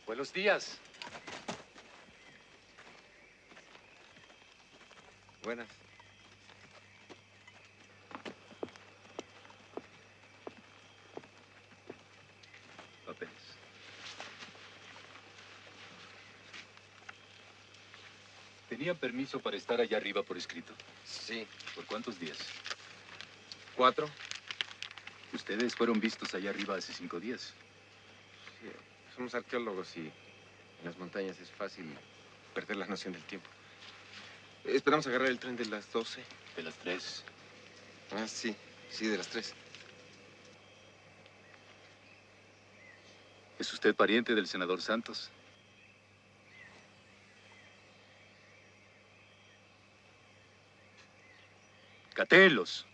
Buenos días. Buenas. Papeles. ¿Tenía permiso para estar allá arriba por escrito? Sí. ¿Por cuántos días? 4. Ustedes fueron vistos allá arriba hace 5 días. Sí, somos arqueólogos y en las montañas es fácil perder la noción del tiempo. Esperamos agarrar el tren de las 12. De las 3. Ah, sí. Sí, de las 3. ¿Es usted pariente del senador Santos? Catelos.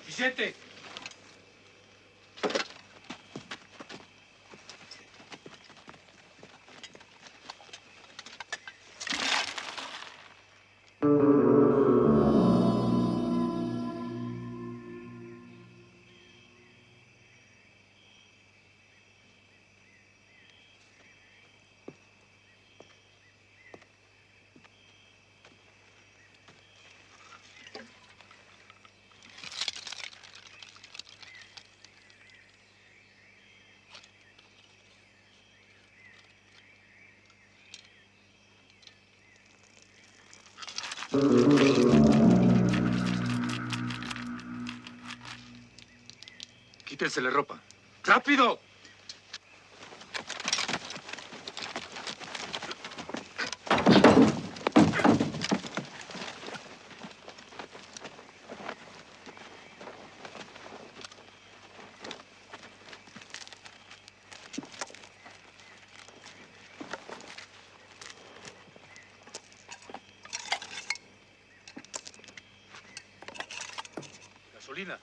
¡Vicente! Quítese la ropa. ¡Rápido! Gasolina.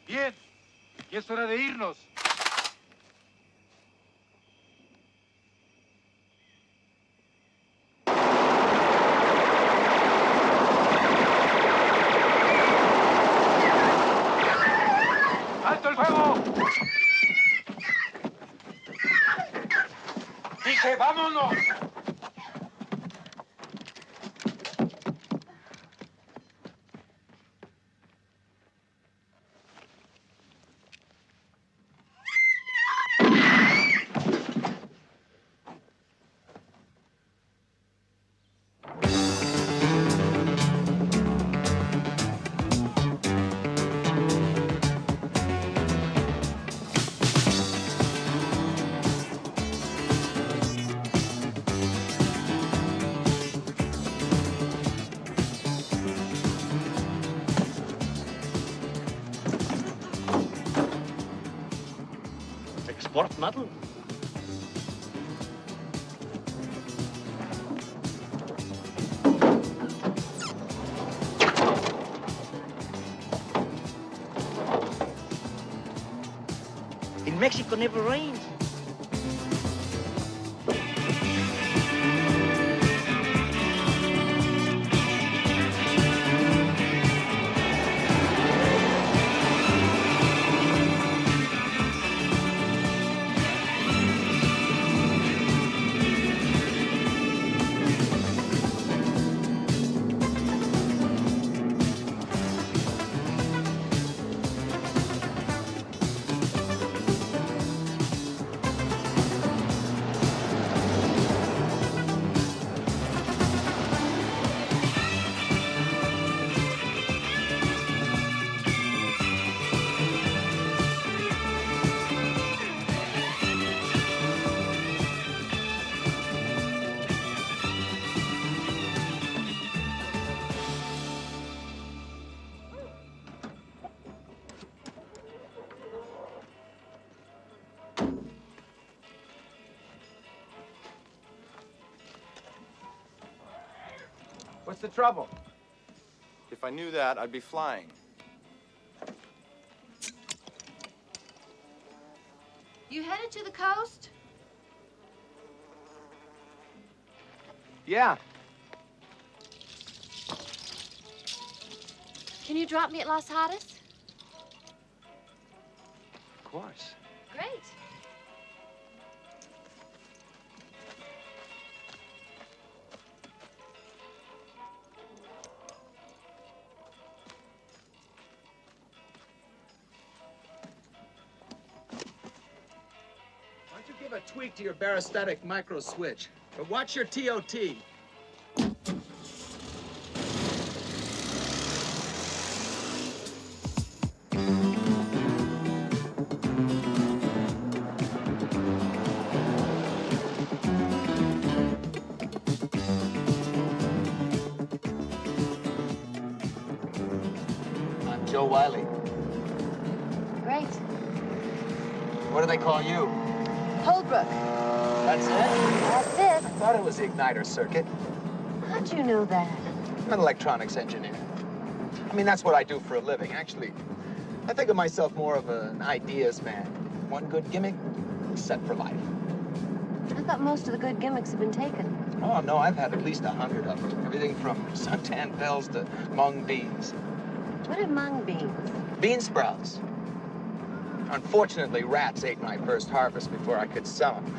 Bien. Y es hora de irnos. ¡Alto el fuego! Dije, vámonos. Export metal? In Mexico never rains. What's the trouble? If I knew that, I'd be flying. You headed to the coast? Yeah. Can you drop me at Los Hadas? Of course. Great. Why don't you give a tweak to your barostatic micro switch? But watch your TOT. I'm Joe Wiley. Great. What do they call you? Holbrook. That's it? That's it. I thought it was the igniter circuit. How'd you know that? I'm an electronics engineer. I mean, that's what I do for a living. Actually, I think of myself more of an ideas man. One good gimmick, set for life. I thought most of the good gimmicks have been taken. Oh, no, I've had at least 100 of them. Everything from suntan bells to mung beans. What are mung beans? Bean sprouts. Unfortunately, rats ate my first harvest before I could sell them.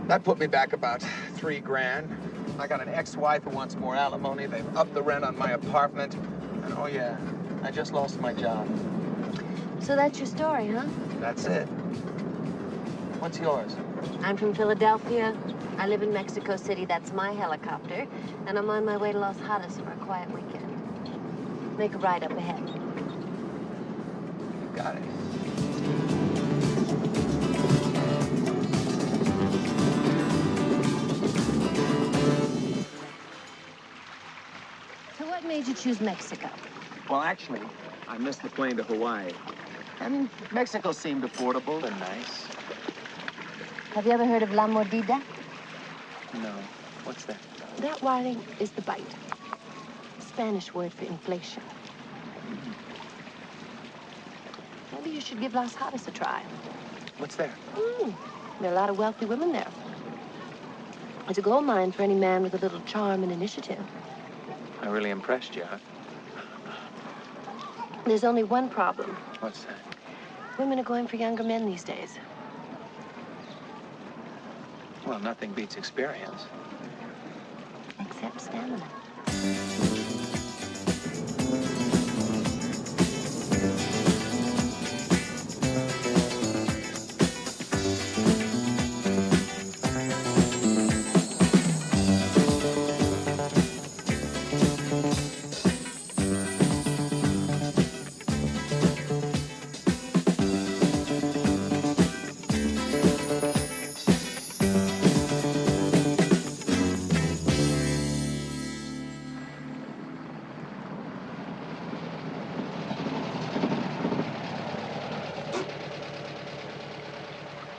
That put me back about $3 grand. I got an ex-wife who wants more alimony. They've upped the rent on my apartment. And oh yeah, I just lost my job. So that's your story, huh? That's it. What's yours? I'm from Philadelphia. I live in Mexico City. That's my helicopter. And I'm on my way to Los Hadas for a quiet weekend. Make a ride up ahead. Got it. So what made you choose Mexico? Well, actually, I missed the plane to Hawaii. And Mexico seemed affordable and nice. Have you ever heard of La Mordida? No. What's that? That, Wiley, is the bite. Spanish word for inflation. Maybe you should give Las Hadas a try. What's there? There are a lot of wealthy women there. It's a gold mine for any man with a little charm and initiative. I really impressed you, huh? There's only one problem. What's that? Women are going for younger men these days. Well, nothing beats experience. Except stamina.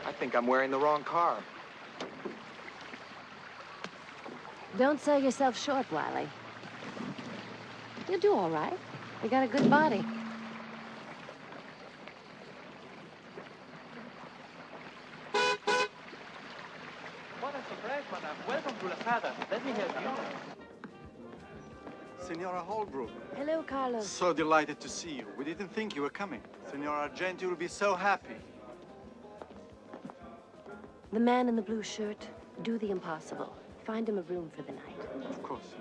I think I'm wearing the wrong car. Don't sell yourself short, Wiley. You'll do all right. You got a good body. What a surprise, madame. Welcome to Las Hadas. Let me help you. Senora Holbrook, Hello, Carlos. so delighted to see you. We didn't think you were coming. Senora Argenti will be so happy. The man in the blue shirt, do the impossible. Find him a room for the night. Of course.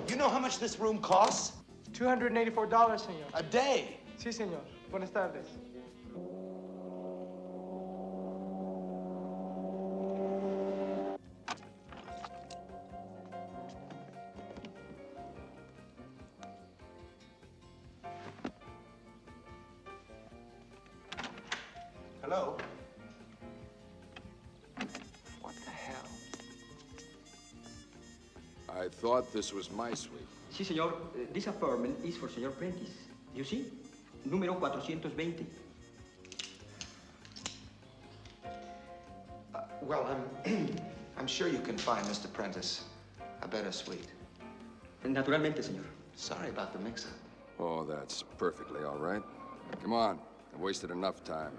You know how much this room costs? $284, senor. A day. Sí, señor. Buenas tardes. Hello? I thought this was my suite. Sí, señor. This apartment is for Señor Prentice. You see? Número 420. Well, I'm sure you can find Mr. Prentice a better suite. Naturalmente, señor. Sorry about the mix-up. Oh, that's perfectly all right. Come on. I've wasted enough time.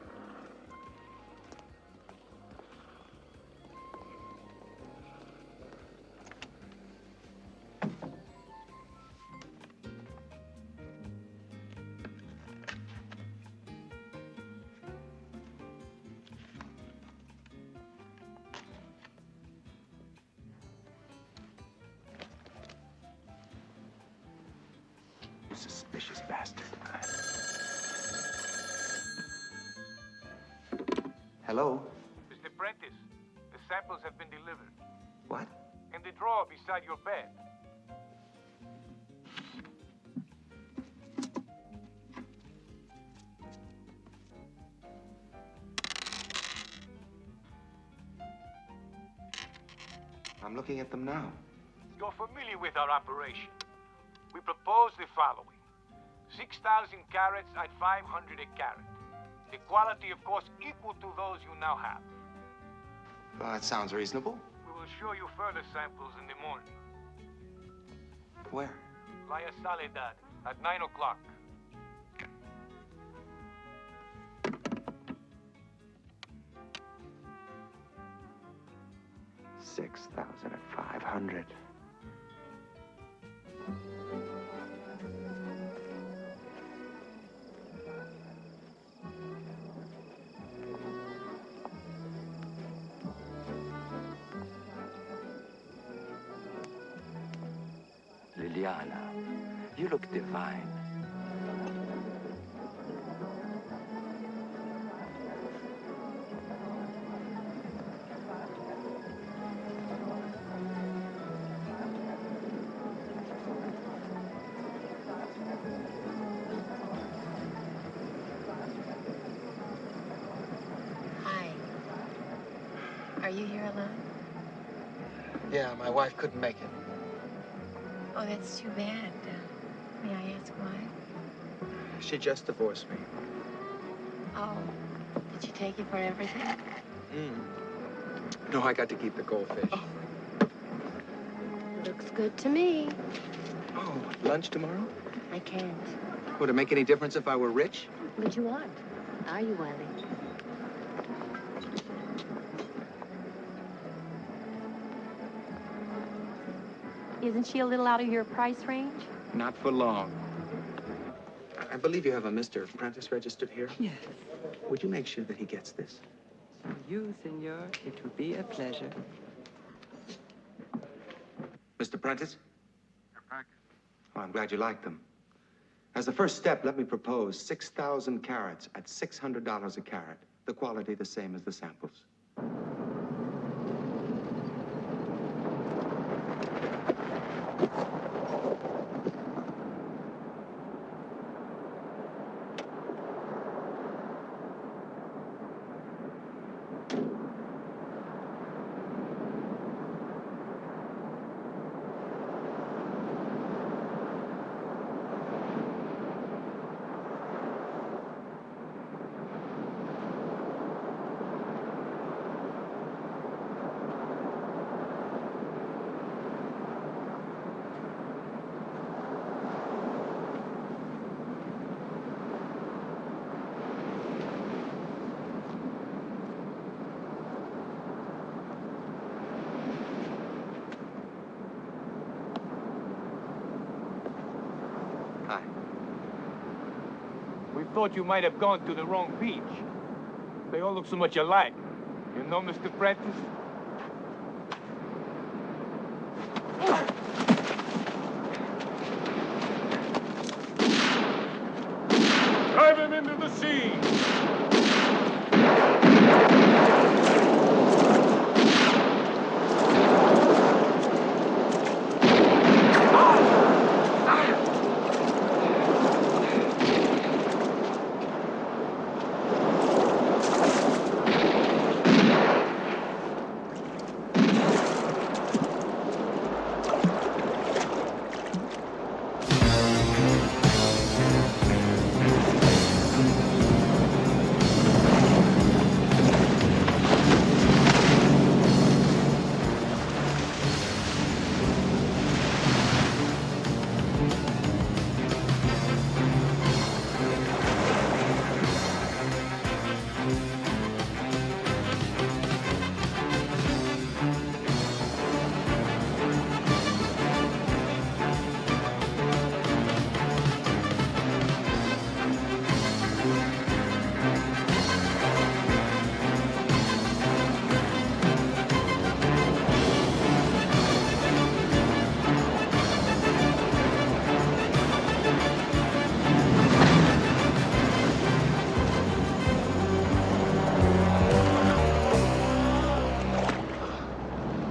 Suspicious bastard. Hello? Mr. Prentice, the samples have been delivered. What? In the drawer beside your bed. I'm looking at them now. You're familiar with our operation. We propose the following. 6,000 carats at 500 a carat. The quality, of course, equal to those you now have. Well, that sounds reasonable. We will show you further samples in the morning. Where? La Soledad at 9 o'clock. $6,500. Liliana, you look divine. Hi. Are you here alone? Yeah, my wife couldn't make it. Oh, that's too bad. May I ask why? She just divorced me. Oh, did she take you for everything? No, I got to keep the goldfish. Looks good to me. Oh, lunch tomorrow? I can't. Would it make any difference if I were rich? What you want? Are you, Wiley? Isn't she a little out of your price range? Not for long. I believe you have a Mr. Prentice registered here. Yes. Would you make sure that he gets this? For you, senor, it will be a pleasure. Mr. Prentice? Your package. Oh, I'm glad you like them. As a first step, let me propose 6,000 carats at $600 a carat. The quality the same as the samples. Hi. We thought you might have gone to the wrong beach. They all look so much alike. You know, Mr. Prentice? Drive him into the sea!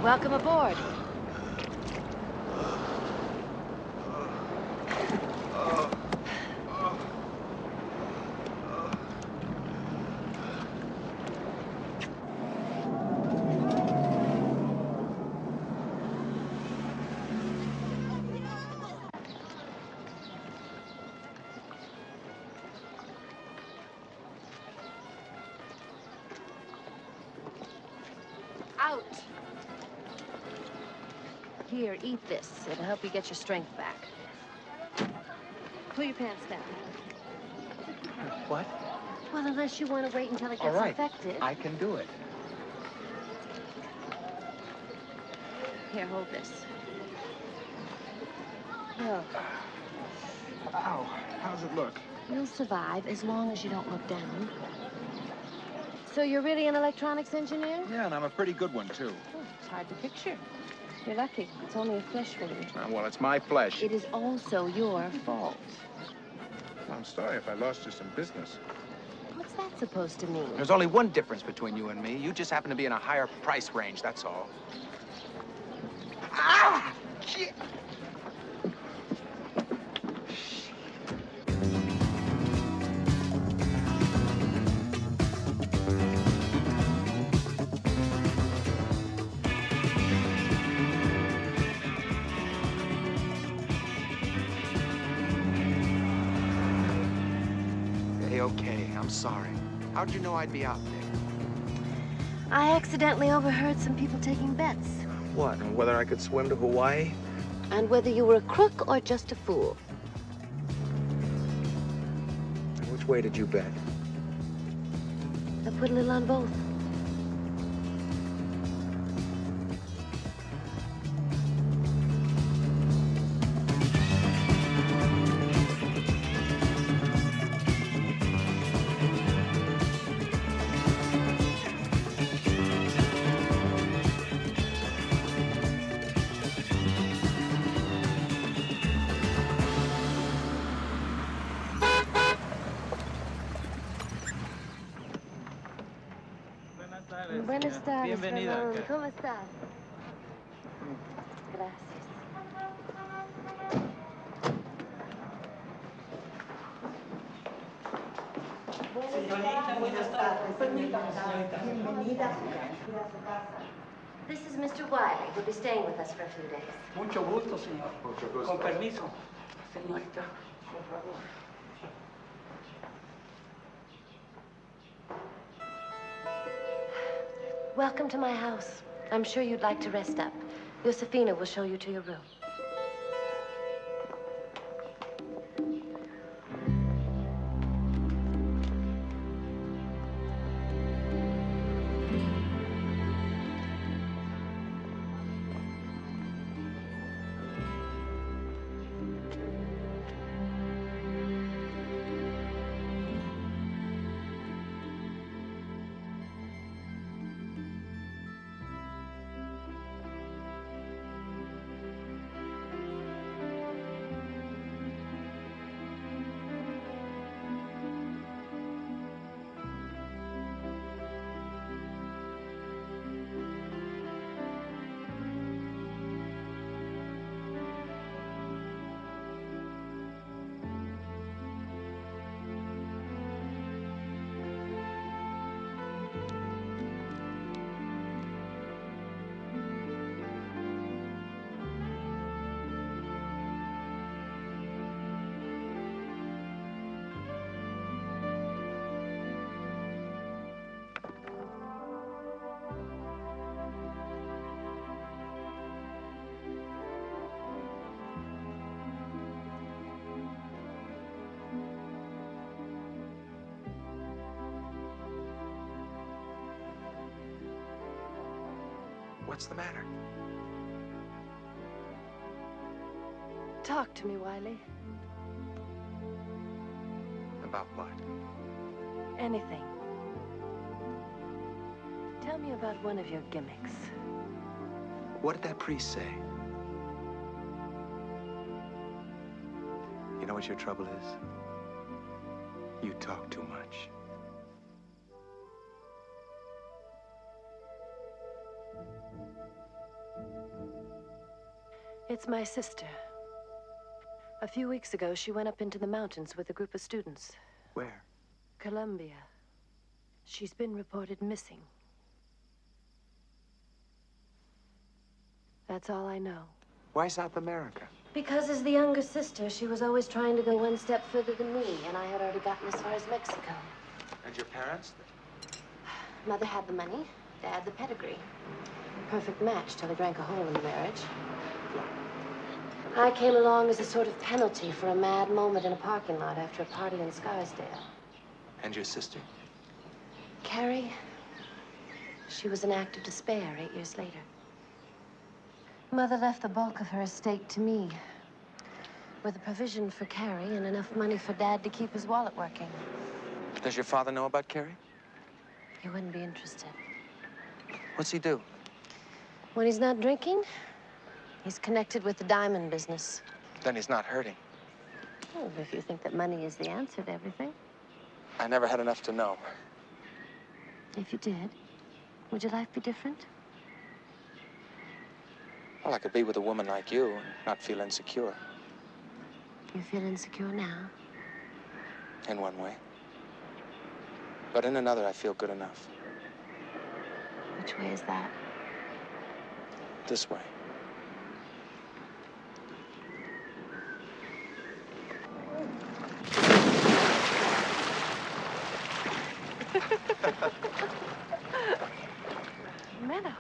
Welcome aboard. Out. Here, eat this. It'll help you get your strength back. Pull your pants down. What? Well, unless you want to wait until it All gets right. infected. I can do it. Here, hold this. Look, Ow. How's it look? you'll survive as long as you don't look down. So you're really an electronics engineer? Yeah, and I'm a pretty good one, too. Oh, it's hard to picture. You're lucky. It's only a flesh wound. Well, it's my flesh. It is also your fault. I'm sorry if I lost you some business. What's that supposed to mean? There's only one difference between you and me. You just happen to be in a higher price range, that's all. Ah! Shit! Okay, I'm sorry. How'd you know I'd be out there? I accidentally overheard some people taking bets. What, and whether I could swim to Hawaii? And whether you were a crook or just a fool. Which way did you bet? I put a little on both. Buenas tardes, Bienvenida. Ramón. ¿Cómo estás? Gracias. Señorita, buenas tardes. Permítame, señorita. Bienvenida. This is Mr. Wiley. He'll be staying with us for a few days. Mucho gusto, señor. Mucho gusto. Con permiso. Señorita, por favor. Welcome to my house. I'm sure you'd like to rest up. Josefina will show you to your room. What's the matter? Talk to me, Wiley. About what? Anything. Tell me about one of your gimmicks. What did that priest say? You know what your trouble is? You talk too much. It's my sister. A few weeks ago, she went up into the mountains with a group of students. Where? Colombia. She's been reported missing. That's all I know. Why South America? Because as the younger sister, she was always trying to go one step further than me, and I had already gotten as far as Mexico. And your parents? Mother had the money, Dad the pedigree. Perfect match till he drank a hole in the marriage. I came along as a sort of penalty for a mad moment in a parking lot after a party in Scarsdale. And your sister? Carrie, she was an act of despair 8 years later. Mother left the bulk of her estate to me, with a provision for Carrie and enough money for Dad to keep his wallet working. Does your father know about Carrie? He wouldn't be interested. What's he do? When he's not drinking, he's connected with the diamond business. Then he's not hurting. Oh, if you think that money is the answer to everything. I never had enough to know. If you did, would your life be different? Well, I could be with a woman like you and not feel insecure. You feel insecure now? In one way. But in another, I feel good enough. Which way is that? This way. Meadow.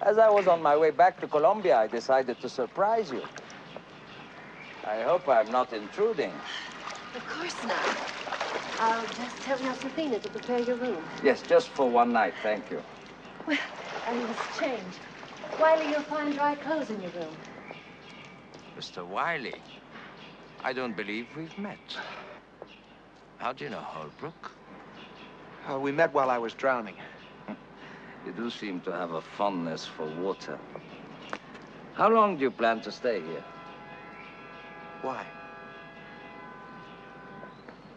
As I was on my way back to Colombia, I decided to surprise you. I hope I'm not intruding. Of course not. I'll just tell Josephina to prepare your room. Yes, just for one night, thank you. Well, I must change. Wiley, you'll find dry clothes in your room. Mr. Wiley, I don't believe we've met. How do you know Holbrook? We met while I was drowning. You do seem to have a fondness for water. How long do you plan to stay here? Why?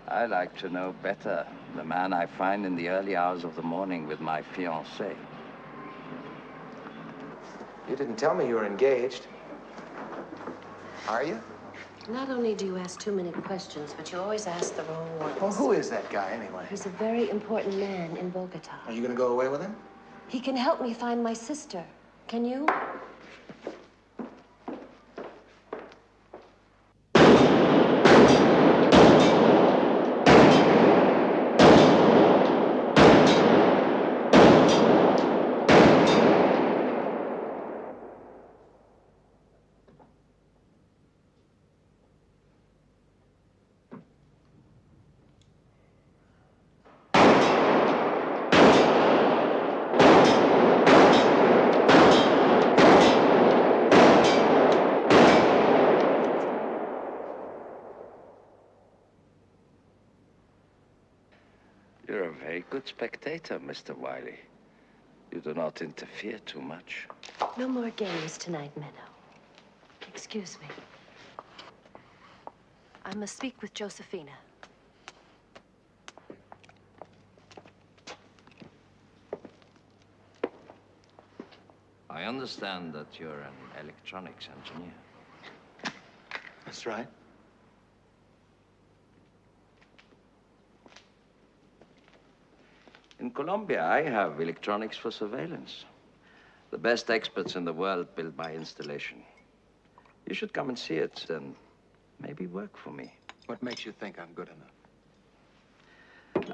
I like to know better the man I find in the early hours of the morning with my fiancée. You didn't tell me you were engaged. Are you? Not only do you ask too many questions, but you always ask the wrong ones. Well, who is that guy, anyway? He's a very important man in Bogota. Are you gonna go away with him? He can help me find my sister. Can you? You're a very good spectator, Mr. Wiley. You do not interfere too much. No more games tonight, Meadow. Excuse me. I must speak with Josephina. I understand that you're an electronics engineer. That's right. In Colombia, I have electronics for surveillance. The best experts in the world build my installation. You should come and see it and maybe work for me. What makes you think I'm good enough?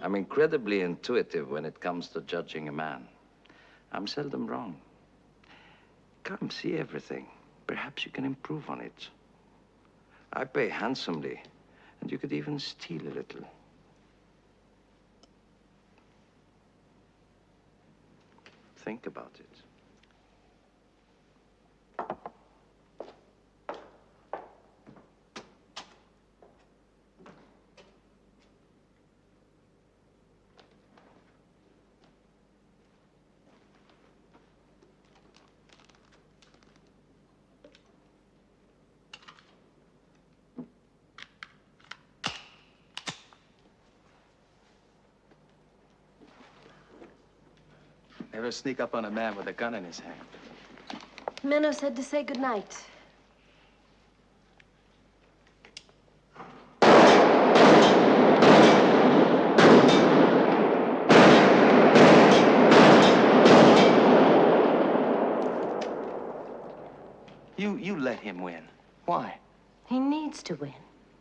I'm incredibly intuitive when it comes to judging a man. I'm seldom wrong. Come, see everything. Perhaps you can improve on it. I pay handsomely, and you could even steal a little. Think about it. Never sneak up on a man with a gun in his hand. Menno said to say goodnight. You let him win. Why? He needs to win,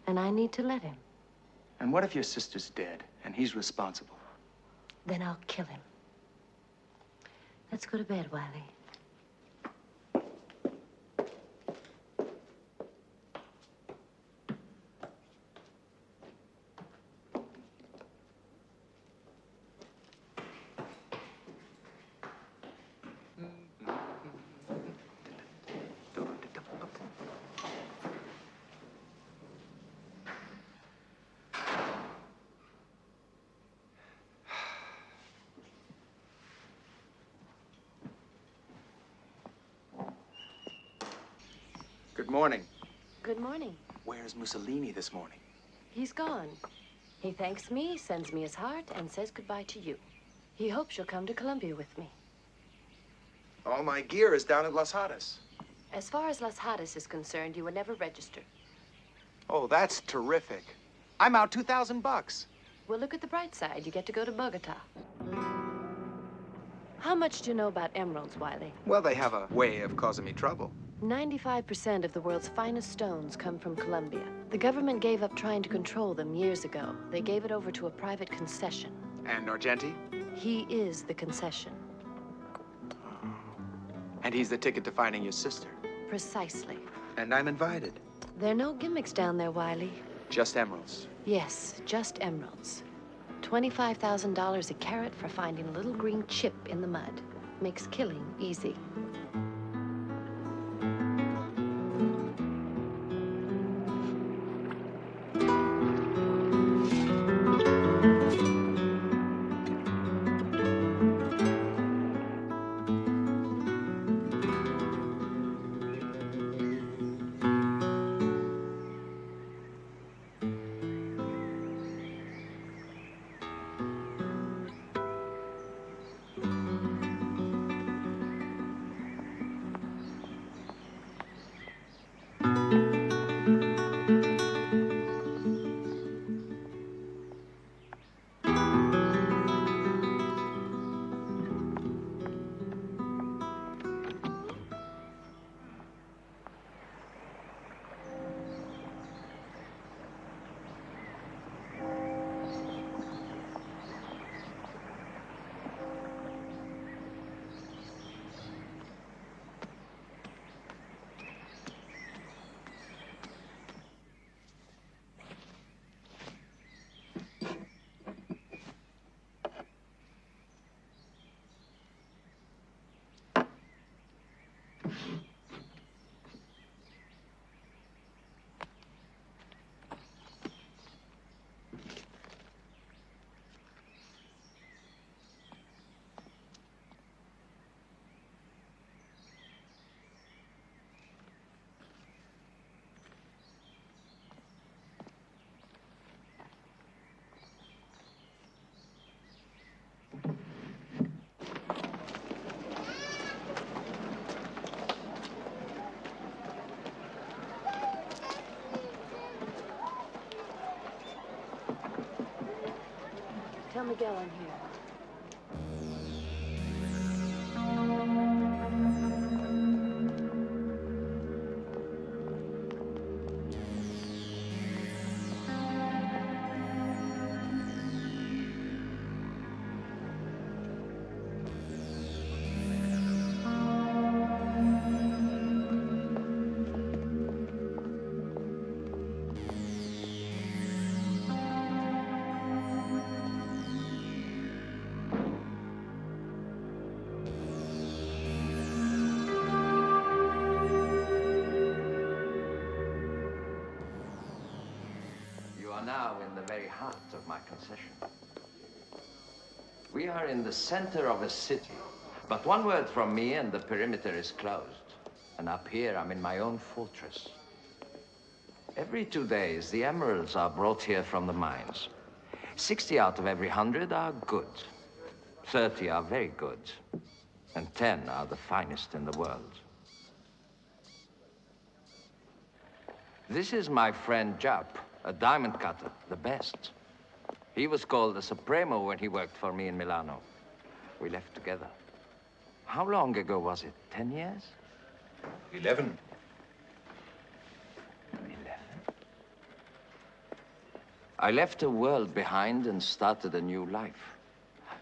and I need to let him. And what if your sister's dead and he's responsible? Then I'll kill him. Let's go to bed, Wiley. Good morning. Good morning. Where's Mussolini this morning? He's gone. He thanks me, sends me his heart, and says goodbye to you. He hopes you'll come to Colombia with me. All my gear is down at Las Hadas. As far as Las Hadas is concerned, you were never registered. Oh, that's terrific. I'm out $2,000. Well, look at the bright side. You get to go to Bogota. How much do you know about emeralds, Wiley? Well, they have a way of causing me trouble. 95% of the world's finest stones come from Colombia. The government gave up trying to control them years ago. They gave it over to a private concession. And Argenti? He is the concession. And he's the ticket to finding your sister. Precisely. And I'm invited. There are no gimmicks down there, Wiley. Just emeralds. Yes, just emeralds. $25,000 a carat for finding a little green chip in the mud. Makes killing easy. Tell Miguel I'm here. Now in the very heart of my concession. We are in the center of a city, but one word from me and the perimeter is closed. And up here, I'm in my own fortress. Every 2 days, the emeralds are brought here from the mines. 60 out of every 100 are good. 30 are very good, and 10 are the finest in the world. This is my friend Jap, a diamond cutter, the best. He was called the Supremo when he worked for me in Milano. We left together. How long ago was it? 10 years? 11. 11? I left a world behind and started a new life.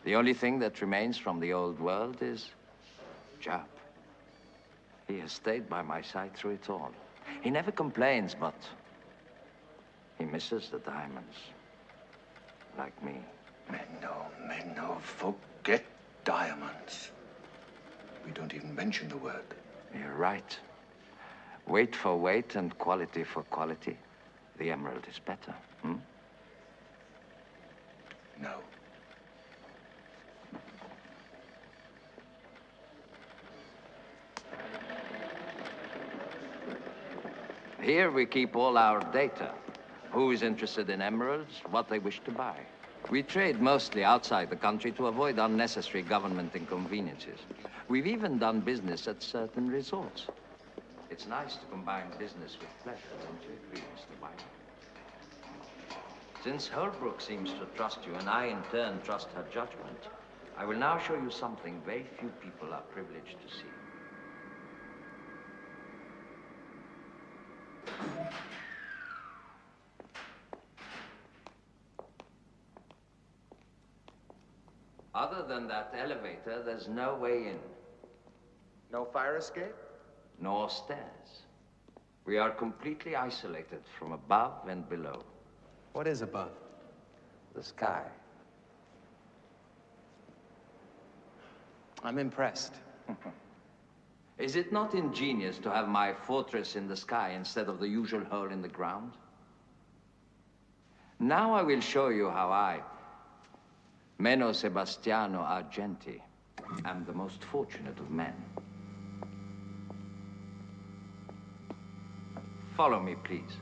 The only thing that remains from the old world is Jap. He has stayed by my side through it all. He never complains, but he misses the diamonds. Like me. Menno, forget diamonds. We don't even mention the word. You're right. Weight for weight and quality for quality. The emerald is better, hmm? No. Here we keep all our data. Who is interested in emeralds, what they wish to buy. We trade mostly outside the country to avoid unnecessary government inconveniences. We've even done business at certain resorts. It's nice to combine business with pleasure, don't you agree, Mr. White? Since Holbrook seems to trust you, and I in turn trust her judgment, I will now show you something very few people are privileged to see. Other than that elevator, there's no way in. No fire escape? Nor stairs. We are completely isolated from above and below. What is above? The sky. I'm impressed. Is it not ingenious to have my fortress in the sky instead of the usual hole in the ground? Now I will show you how I, Meno Sebastiano Argenti, am the most fortunate of men. Follow me, please.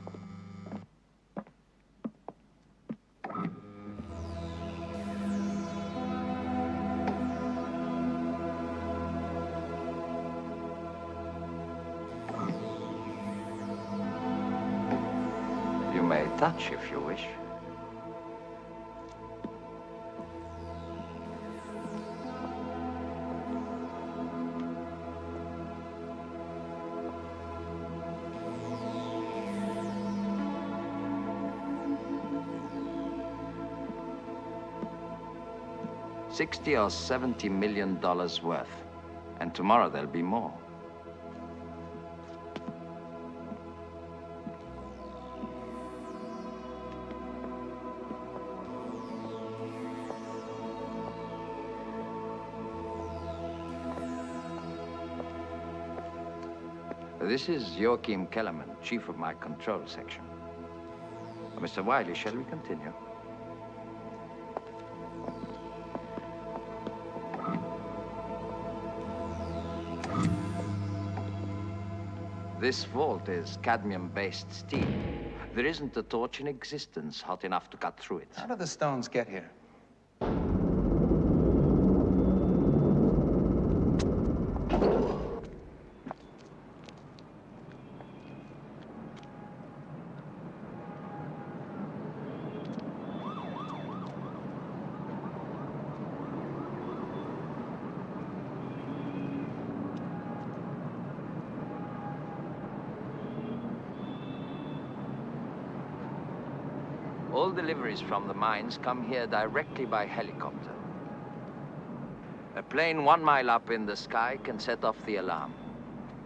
You may touch if you wish. $60 or $70 million worth. And tomorrow there'll be more. This is Joachim Kellerman, chief of my control section. Mr. Wiley, shall we continue? This vault is cadmium-based steel. There isn't a torch in existence hot enough to cut through it. How did the stones get here? All deliveries from the mines come here directly by helicopter. A plane 1 mile up in the sky can set off the alarm.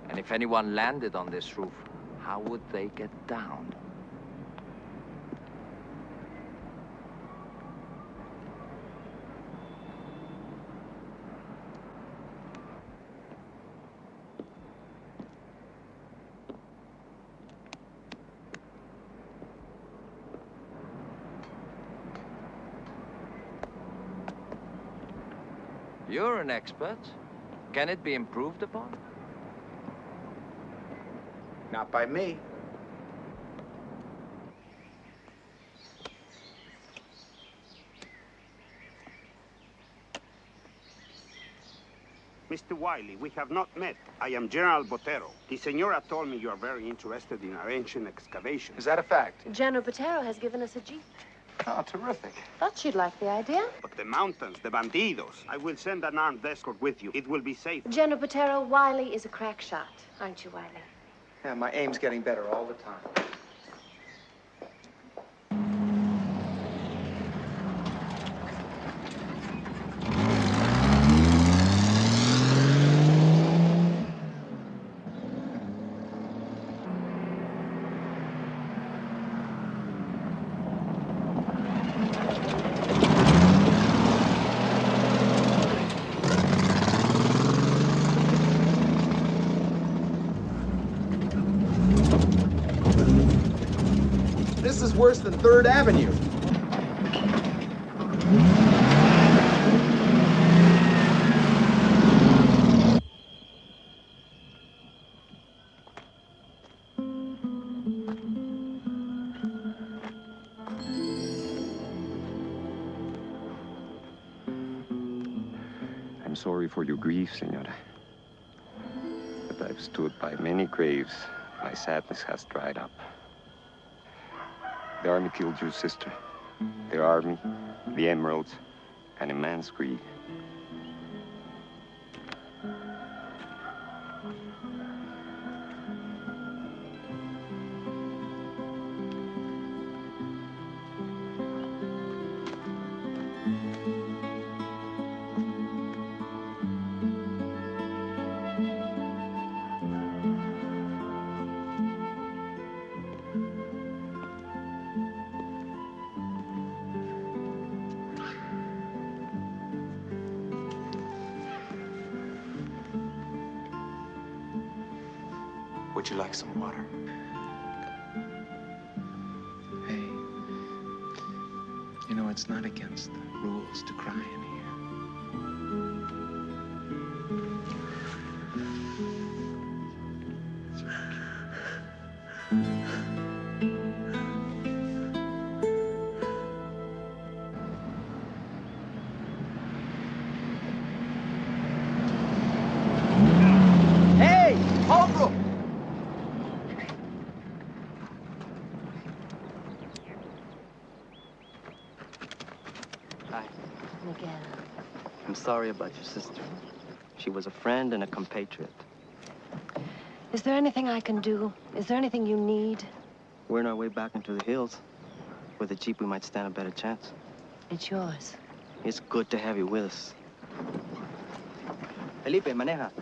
And if anyone landed on this roof, how would they get down? You're an expert. Can it be improved upon? Not by me. Mr. Wiley, we have not met. I am General Botero. The senora told me you are very interested in our ancient excavation. Is that a fact? General Botero has given us a jeep. Oh, terrific. Thought she'd like the idea. But the mountains, the bandidos. I will send an armed escort with you. It will be safe. General Botero, Wiley is a crack shot. Aren't you, Wiley? Yeah, my aim's getting better all the time. This is worse than 3rd Avenue. I'm sorry for your grief, senora. But I've stood by many graves. My sadness has dried up. The army killed your sister. The army, the emeralds, and a man's greed. Would you like some water? Hey, you know, it's not against the rules to cry in here. Hey, Holbrook! Hi. Miguel. I'm sorry about your sister. She was a friend and a compatriot. Is there anything I can do? Is there anything you need? We're on our way back into the hills. With a jeep, we might stand a better chance. It's yours. It's good to have you with us. Felipe, maneja.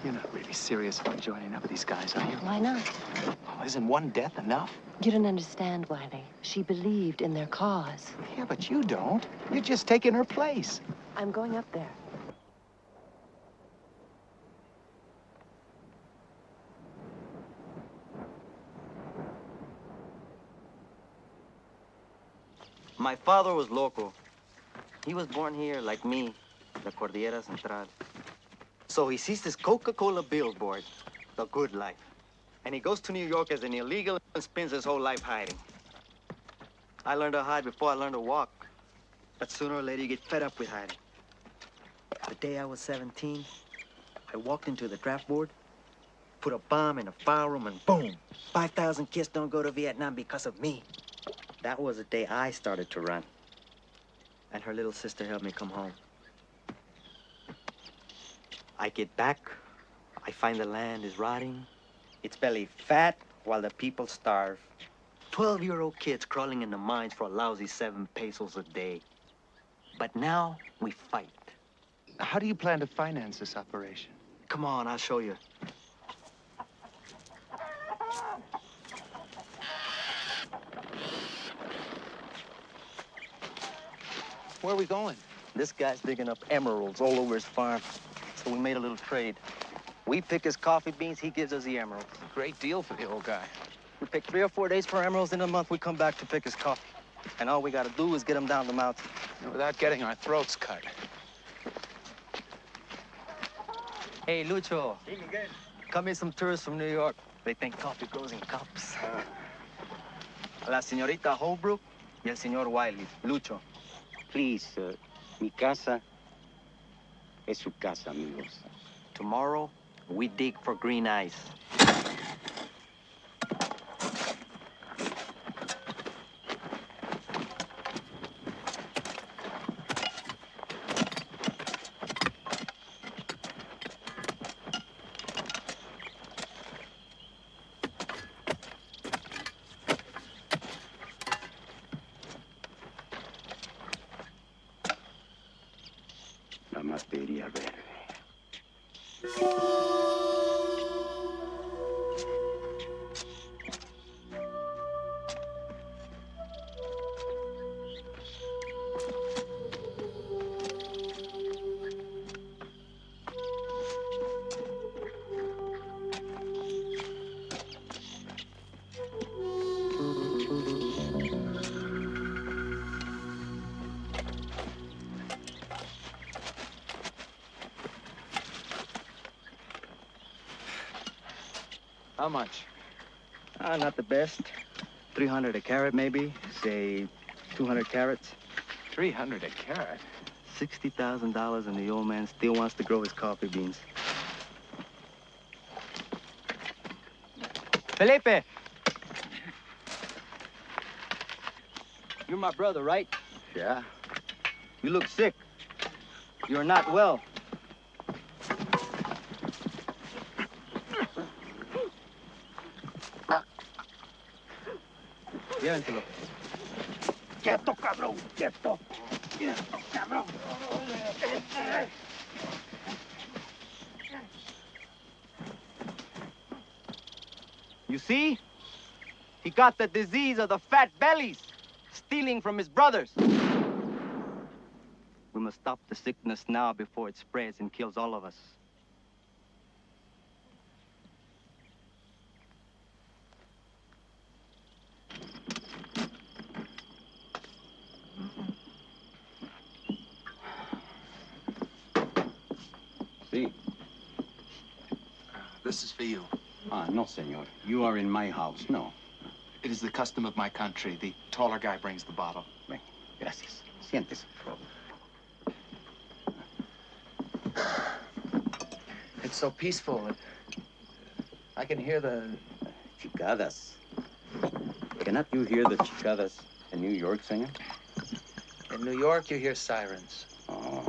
You're not really serious about joining up with these guys, are you? Why not? Oh, isn't one death enough? You don't understand, Wiley. She believed in their cause. Yeah, but you don't. You're just taking her place. I'm going up there. My father was local. He was born here, like me, the Cordillera Central. So he sees this Coca-Cola billboard, The Good Life. And he goes to New York as an illegal and spends his whole life hiding. I learned to hide before I learned to walk. But sooner or later, you get fed up with hiding. The day I was 17, I walked into the draft board, put a bomb in a file room, and boom! 5,000 kids don't go to Vietnam because of me. That was the day I started to run. And her little sister helped me come home. I get back, I find the land is rotting. It's belly fat while the people starve. 12-year-old kids crawling in the mines for a lousy 7 pesos a day. But now we fight. How do you plan to finance this operation? Come on, I'll show you. Where are we going? This guy's digging up emeralds all over his farm. So we made a little trade. We pick his coffee beans, he gives us the emeralds. Great deal for the old guy. We pick 3 or 4 days for emeralds. In a month, we come back to pick his coffee. And all we gotta do is get him down the mountain. Without getting our throats cut. Hey, Lucho. Hey, Miguel. Come here some tourists from New York. They think coffee grows in cups. La señorita Holbrook y el señor Wiley. Lucho. Please, mi casa. Es su casa, amigos. Tomorrow, we dig for green ice. La materia verde. How much? Not the best. 300 a carat, maybe. Say 200 carats. 300 a carat? $60,000, and the old man still wants to grow his coffee beans. Felipe! You're my brother, right? Yeah. You look sick. You're not well. Llévenselo. Quieto, cabrón, quieto. Quieto, cabrón. You see? He got the disease of the fat bellies, stealing from his brothers. We must stop the sickness now before it spreads and kills all of us. Sí. This is for you. No, senor. You are in my house. No. It is the custom of my country. The taller guy brings the bottle. Ven, gracias. Siéntese, por favor. It's so peaceful. I can hear the... Chicadas. Cannot you hear the chicadas in New York, senor? In New York, you hear sirens. Oh.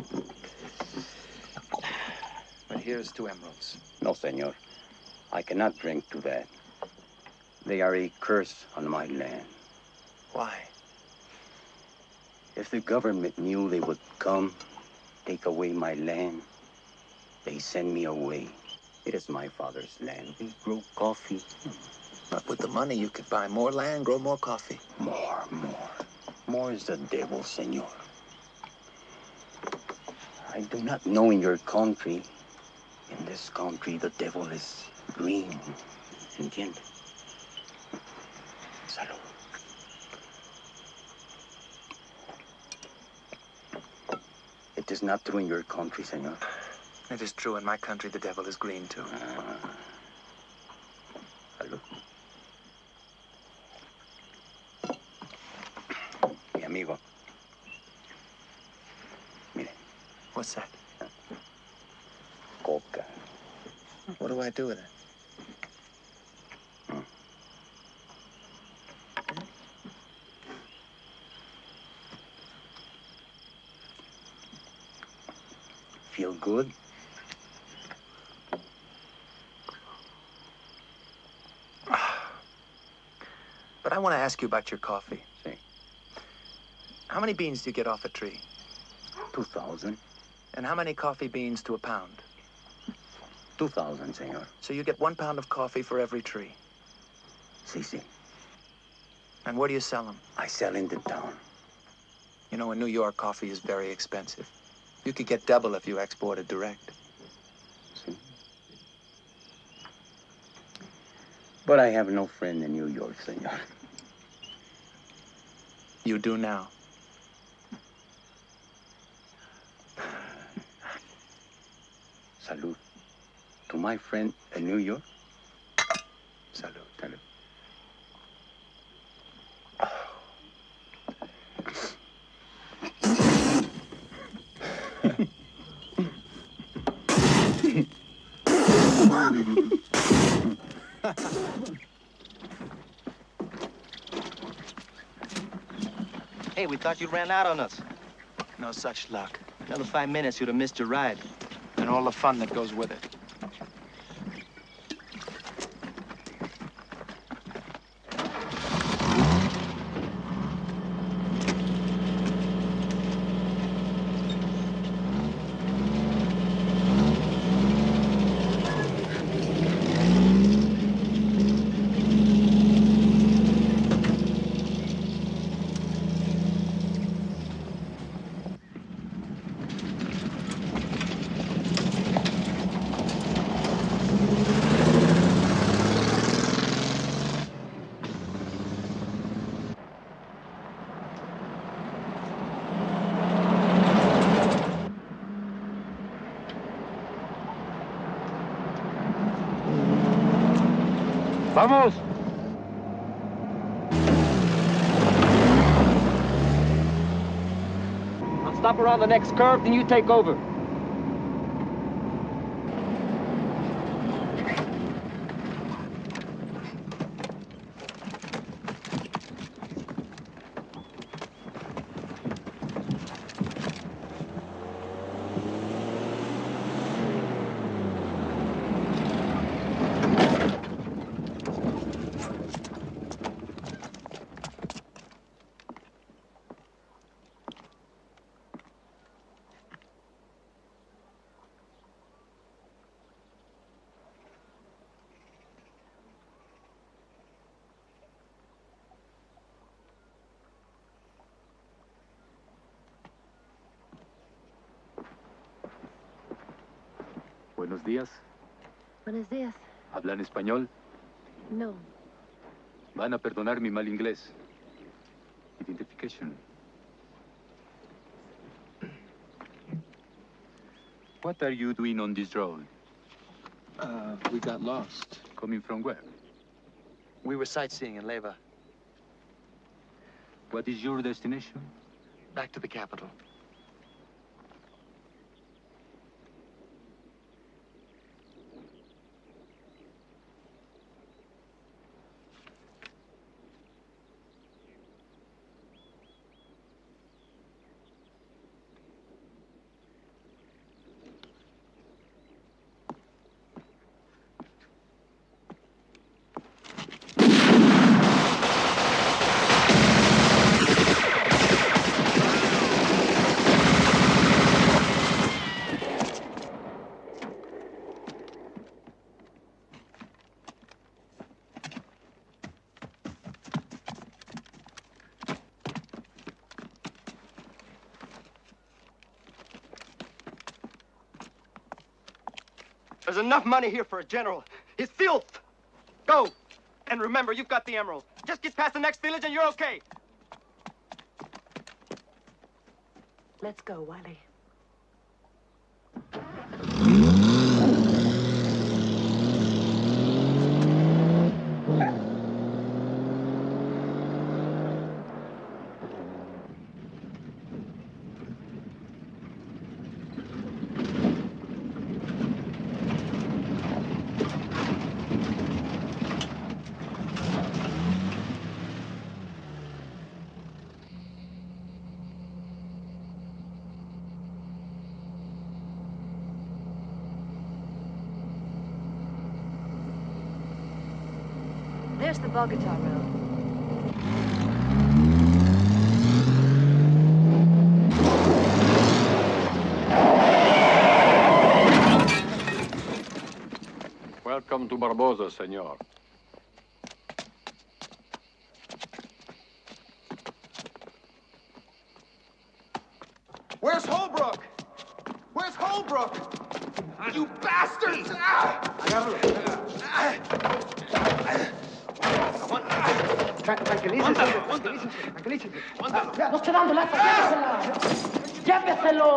But here's to emeralds. No, senor. I cannot drink to that. They are a curse on my land. Why? If the government knew they would come, take away my land, they send me away. It is my father's land. We grow coffee. But with the money, you could buy more land, grow more coffee. More. More is the devil, senor. I do not know in your country. In this country, the devil is green. Entiende? Salud. It is not true in your country, senor. It is true. In my country, the devil is green, too. Salud. Mi amigo. Mire. What's that? Coca. What do I do with it? Feel good? But I want to ask you about your coffee. Sí. How many beans do you get off a tree? 2,000. And how many coffee beans to a pound? 2,000, senor. So you get 1 pound of coffee for every tree. Sí. And where do you sell them? I sell in the town. You know, in New York, coffee is very expensive. You could get double if you exported direct. Sí. But I have no friend in New York, senor. You do now. Salud. To my friend in New York. Salud. Salud. Hey, we thought you ran out on us. No such luck. Another 5 minutes, you'd have missed your ride. And all the fun that goes with it. ¡Vamos! I'll stop around the next curve, then you take over. Buenos días. Buenos días. ¿Hablan español? No. Van a perdonar mi mal inglés. Identification. What are you doing on this road? We got lost. Coming from where? We were sightseeing in Leyva. What is your destination? Back to the capital. There's enough money here for a general. He's filth. Go. And remember, you've got the emerald. Just get past the next village and you're okay. Let's go, Wiley. There's the Bogota Road. Welcome to Barbosa, senor. Where's Holbrook? Where's Holbrook? You bastards! Tranquilícese, tranquilícese. No esté dando lata, llévesela. ¡Lléveselo!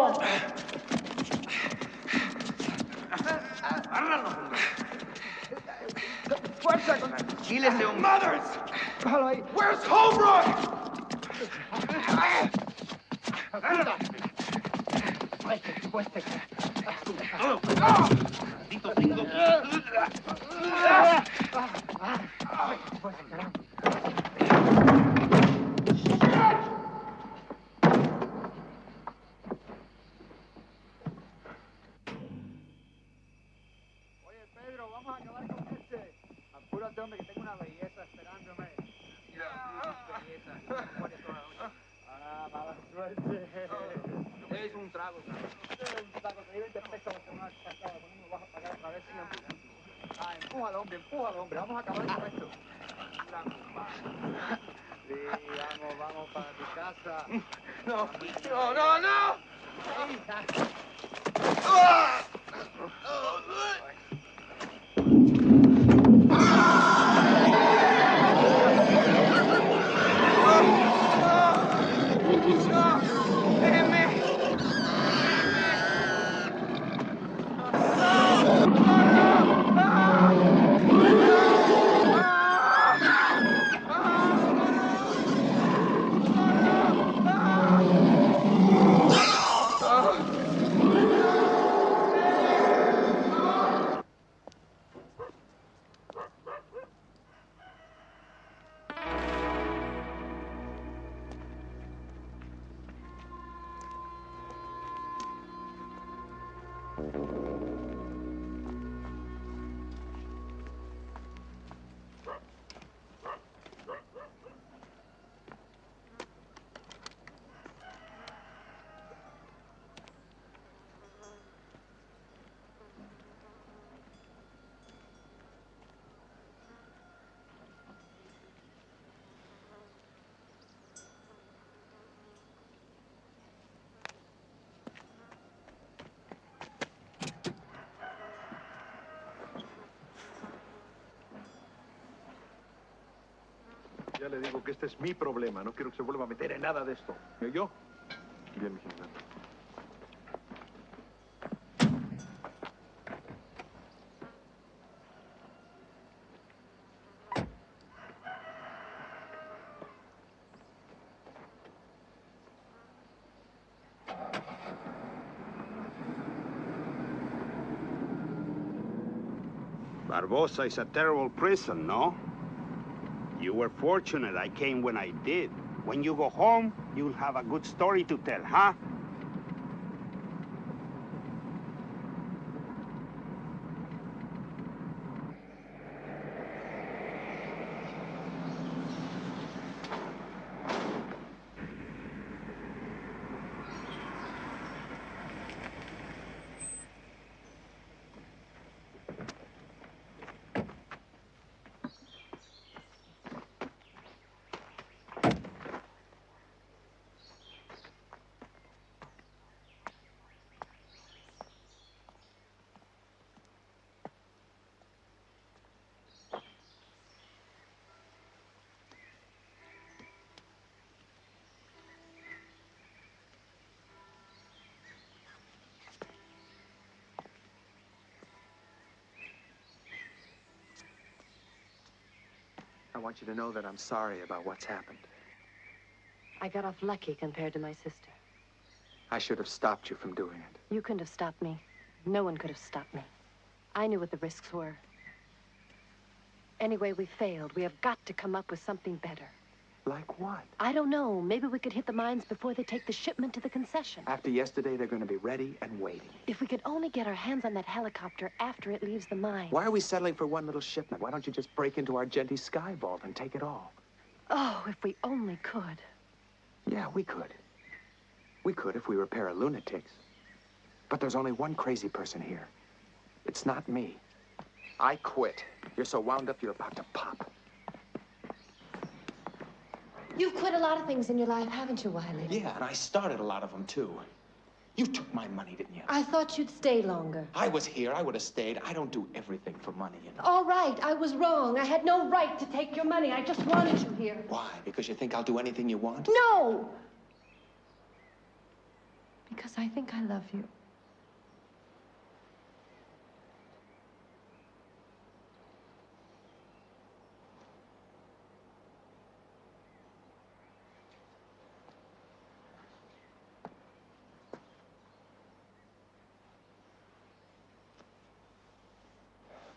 ¡Fuerza! Chile, hombre. Mothers! Déjalo ahí. Where's Holbrook? Este tipo, Oye, Pedro, vamos a acabar con este. Apúrate, hombre, que tengo una belleza esperándome. Belleza. Ah, mala suerte. Es un trago, cabrón. Un saco que 20 pesos que me has sacado. ¿Cómo me vas a pagar otra vez siempre? Ah, empújalo, hombre. Vamos a acabar con esto. Sí, vamos para tu casa. No, no, no, no. Ya le digo que este es mi problema. No quiero que se vuelva a meter en nada de esto. ¿Me oyó? Bien, mi general. Barbosa is a terrible prison, no? You were fortunate I came when I did. When you go home, you'll have a good story to tell, huh? I want you to know that I'm sorry about what's happened. I got off lucky compared to my sister. I should have stopped you from doing it. You couldn't have stopped me. No one could have stopped me. I knew what the risks were. Anyway, we failed. We have got to come up with something better. Like what? I don't know. Maybe we could hit the mines before they take the shipment to the concession. After yesterday, they're going to be ready and waiting. If we could only get our hands on that helicopter after it leaves the mine. Why are we settling for one little shipment? Why don't you just break into Argenti's sky vault and take it all? Oh, if we only could. Yeah, we could. We could if we were a pair of lunatics. But there's only one crazy person here. It's not me. I quit. You're so wound up, you're about to pop. You've quit a lot of things in your life, haven't you, Wiley? Yeah, and I started a lot of them, too. You took my money, didn't you? I thought you'd stay longer. I was here. I would have stayed. I don't do everything for money, you know. All right, I was wrong. I had no right to take your money. I just wanted you here. Why? Because you think I'll do anything you want? No! Because I think I love you.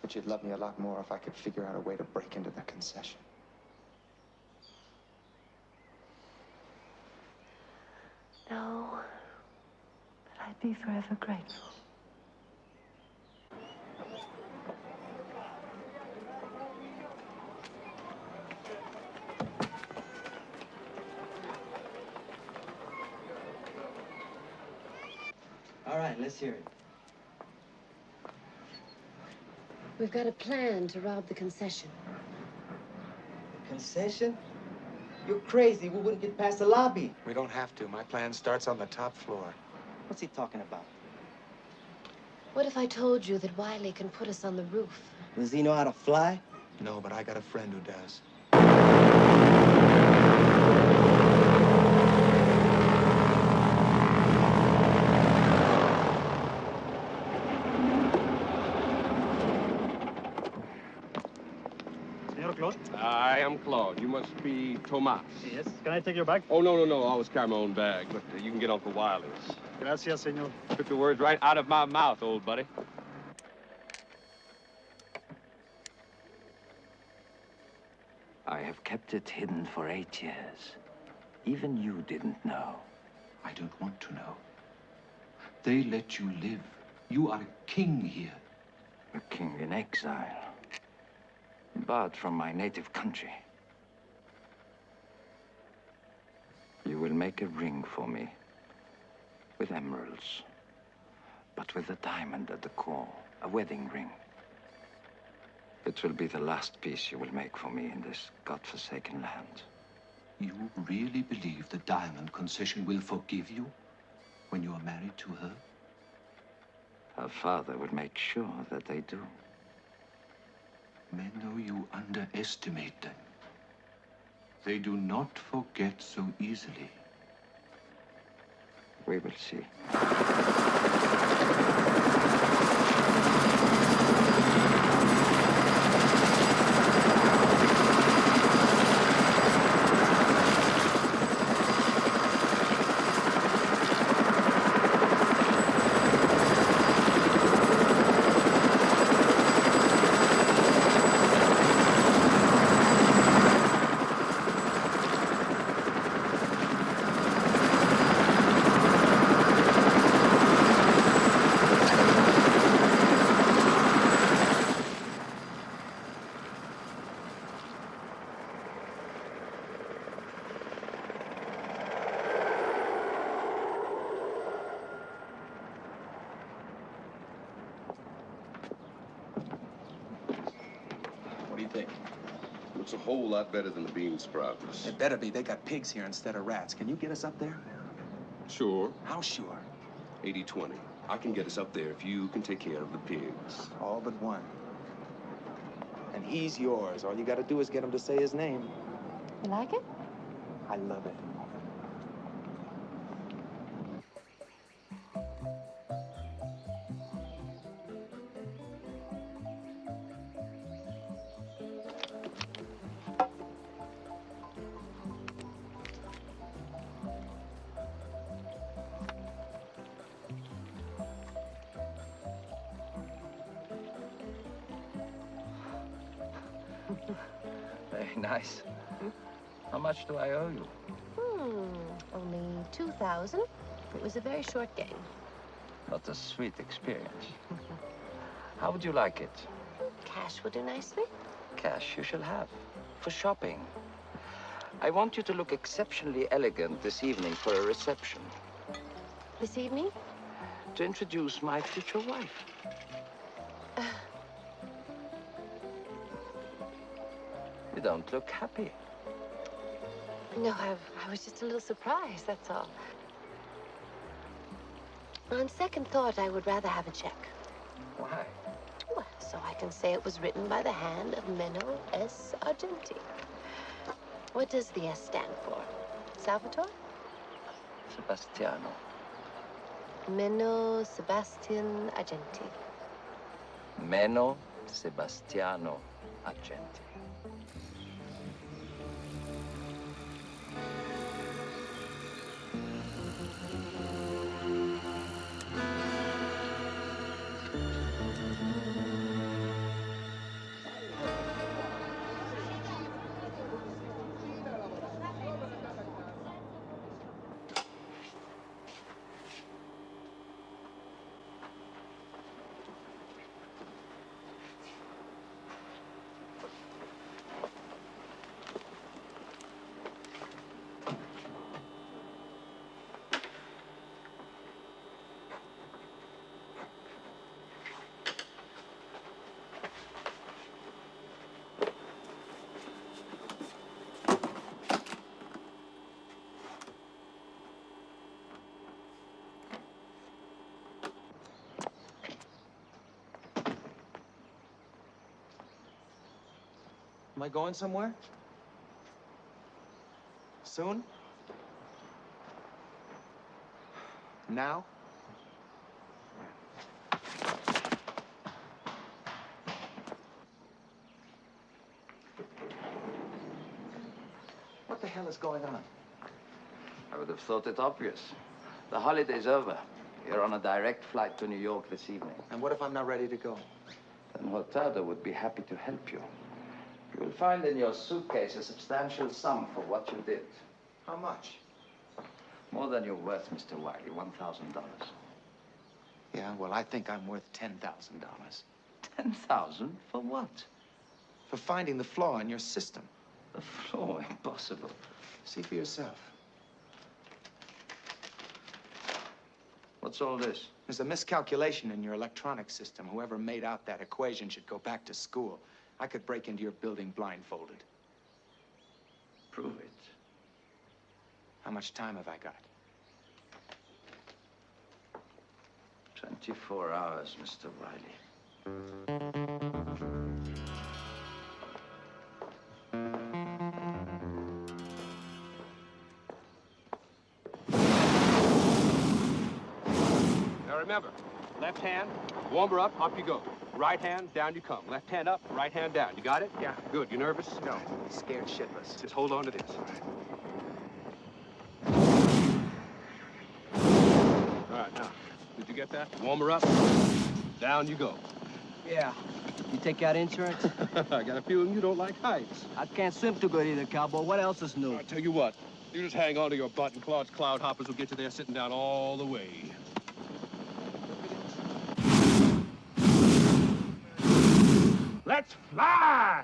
But you'd love me a lot more if I could figure out a way to break into the concession. No, but I'd be forever grateful. All right, let's hear it. We've got a plan to rob the concession. Concession? You're crazy. We wouldn't get past the lobby. We don't have to. My plan starts on the top floor. What's he talking about? What if I told you that Wiley can put us on the roof? Does he know how to fly? No, but I got a friend who does. I am Claude. You must be Tomas. Yes. Can I take your bag? Oh, no, no, no. I always carry my own bag, but you can get Uncle Wiley's. Gracias, senor. Took the words right out of my mouth, old buddy. I have kept it hidden for 8 years. Even you didn't know. I don't want to know. They let you live. You are a king here. A king in exile. But from my native country. You will make a ring for me. With emeralds. But with a diamond at the core. A wedding ring. It will be the last piece you will make for me in this godforsaken land. You really believe the diamond concession will forgive you when you are married to her? Her father will make sure that they do. Menno, you underestimate them. They do not forget so easily. We will see. What do you think? Looks a whole lot better than the bean sprouts. It better be. They got pigs here instead of rats. Can you get us up there? Sure. How sure? 80-20. I can get us up there if you can take care of the pigs. All but one. And he's yours. All you gotta do is get him to say his name. You like it? I love it. Very nice. How much do I owe you? Only 2,000. It was a very short game. Not a sweet experience. How would you like it? Cash will do nicely. Cash you shall have. For shopping. I want you to look exceptionally elegant this evening for a reception. This evening? To introduce my future wife. You don't look happy. No, I was just a little surprised, that's all. On second thought, I would rather have a check. Why? Well, so I can say it was written by the hand of Menno S. Argenti. What does the S stand for? Salvatore? Sebastiano. Menno Sebastian Argenti. Menno Sebastiano Argenti. Am I going somewhere? Soon? Now? What the hell is going on? I would have thought it obvious. The holiday's over. You're on a direct flight to New York this evening. And what if I'm not ready to go? Then Hurtado would be happy to help you. You will find in your suitcase a substantial sum for what you did. How much? More than you're worth, Mr. Wiley, $1,000. Yeah, well, I think I'm worth $10,000. 10,000 for what? For finding the flaw in your system. The flaw? Impossible. See for yourself. What's all this? There's a miscalculation in your electronic system. Whoever made out that equation should go back to school. I could break into your building blindfolded. Prove it. How much time have I got? 24 hours, Mr. Wiley. Now remember, left hand, warm her up, up you go. Right hand, down you come. Left hand up, right hand down. You got it? Yeah. Good. You nervous? No. Scared shitless. Just hold on to this. All right, now, did you get that? Warm her up. Down you go. Yeah. You take out insurance? I got a feeling you don't like heights. I can't swim too good either, cowboy. What else is new? I tell you what, you just hang on to your butt and Claude's cloud hoppers will get you there sitting down all the way. Let's fly!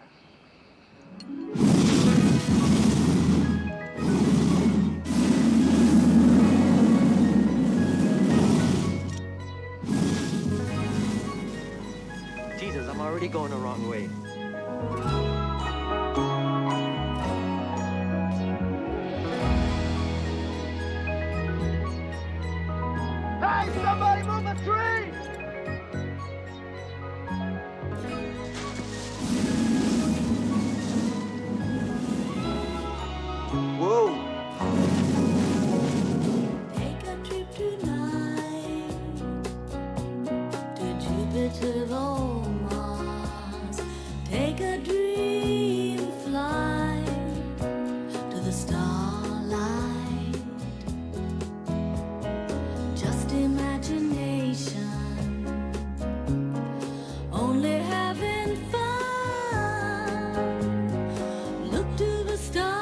Jesus, I'm already going the wrong way. Hey, somebody move the tree! Whoa! Take a trip tonight to Jupiter or Mars. Take a dream flight to the starlight. Just imagination, only having fun. Look to the stars.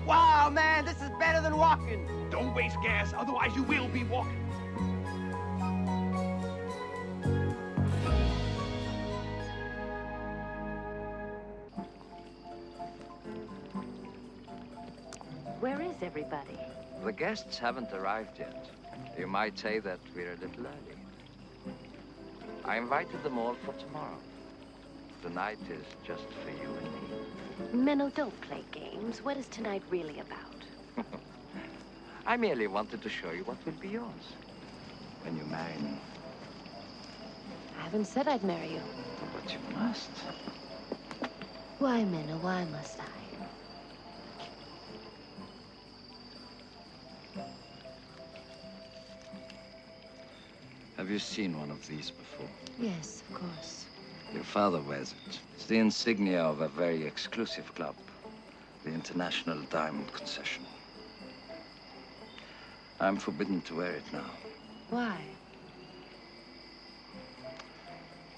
Wow, man, this is better than walking. Don't waste gas, otherwise you will be walking. Where is everybody? The guests haven't arrived yet. You might say that we're a little early. I invited them all for tomorrow. Tonight is just for you and me. Menno, don't play games. What is tonight really about? I merely wanted to show you what will be yours when you marry me. I haven't said I'd marry you. But you must. Why, Menno, why must I? Have you seen one of these before? Yes, of course. Your father wears it. It's the insignia of a very exclusive club, the International Diamond Concession. I'm forbidden to wear it now. Why?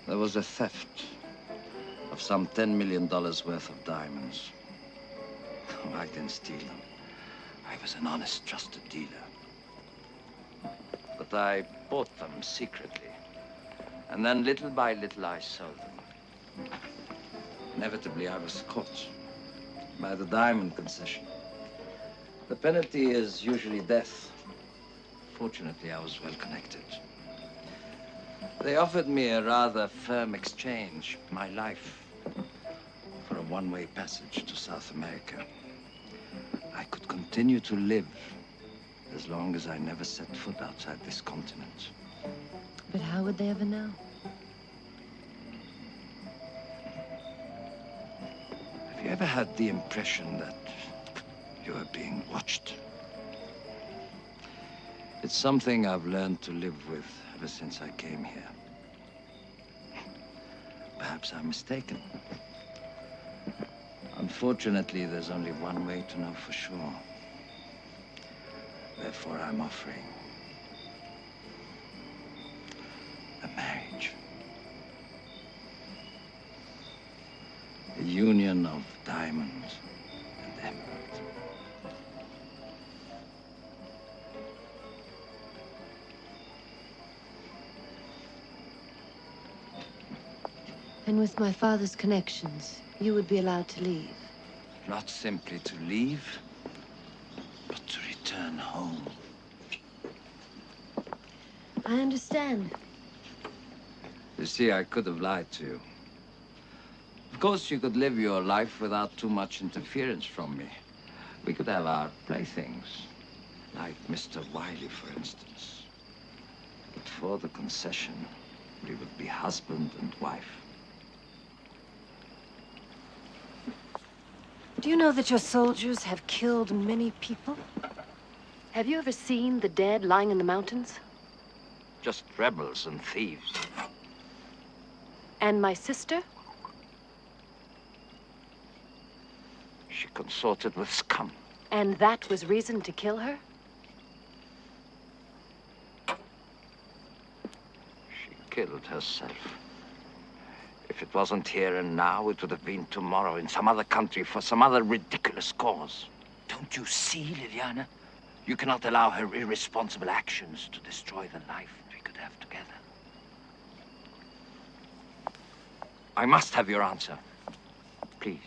There was a theft of some $10 million worth of diamonds. Oh, I didn't steal them. I was an honest, trusted dealer. But I bought them secretly. And then little by little I sold them. Inevitably, I was caught. by the diamond concession. The penalty is usually death. Fortunately, I was well connected. They offered me a rather firm exchange, my life, for a one-way passage to South America. I could continue to live as long as I never set foot outside this continent. But how would they ever know? Have you ever had the impression that you are being watched? It's something I've learned to live with ever since I came here. Perhaps I'm mistaken. Unfortunately, there's only one way to know for sure. Therefore, I'm offering a marriage. A union of diamond and emerald. And with my father's connections, you would be allowed to leave. Not simply to leave, but to return home. I understand. You see, I could have lied to you. Of course, you could live your life without too much interference from me. We could have our playthings, like Mr. Wiley, for instance. But for the concession, we would be husband and wife. Do you know that your soldiers have killed many people? Have you ever seen the dead lying in the mountains? Just rebels and thieves. And my sister? She consorted with scum. And that was reason to kill her? She killed herself. If it wasn't here and now, it would have been tomorrow in some other country for some other ridiculous cause. Don't you see, Liliana? You cannot allow her irresponsible actions to destroy the life we could have together. I must have your answer. Please.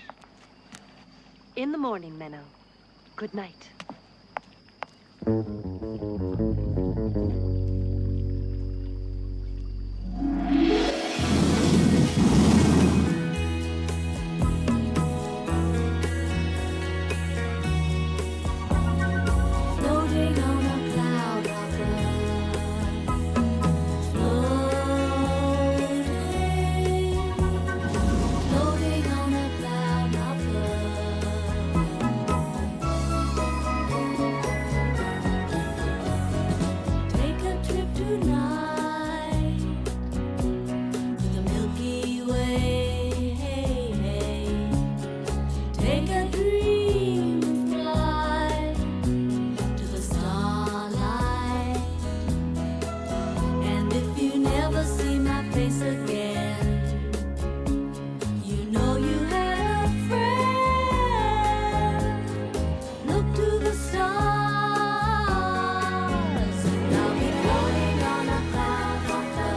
In the morning, Menno. Good night. Floating on a cloud hopper. Floating on a cloud hopper. Take a trip tonight to the Milky Way. Take a dream and fly to the starlight. And if you never see my face again, you know you had a friend. Look to the stars, and I'll be floating on a cloud hopper.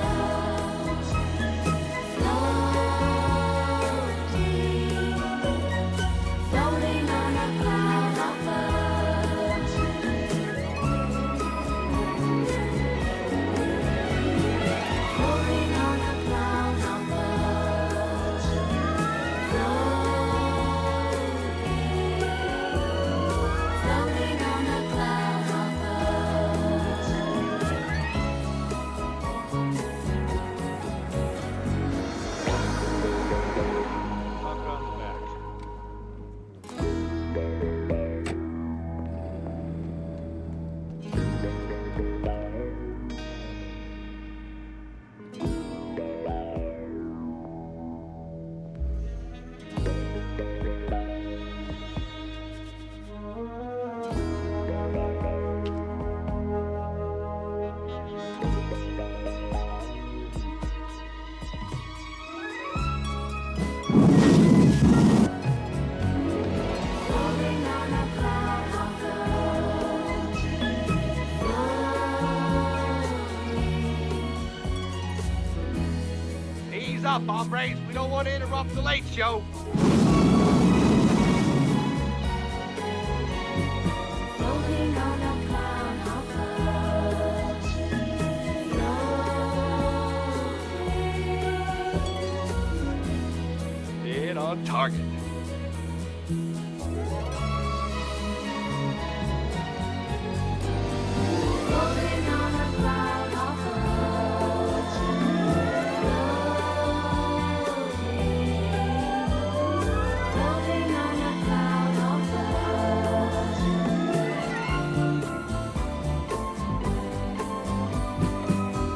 Floating on a cloud hopper. Floating on a cloud hopper. Floating on a cloud hopper. Lock it on the back. Floating on a cloud Ease up, hombres. We don't want to interrupt the late show. target. Floating on a cloud of floating on a cloud of floating on a cloud of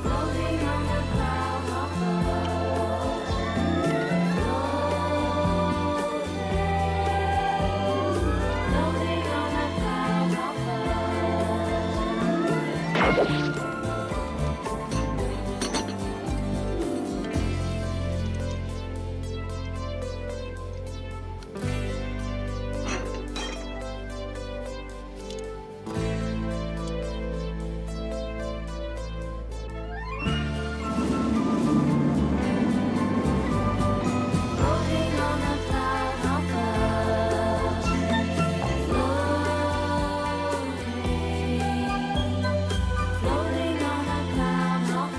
floating on a cloud of floating on a cloud of floating on a cloud of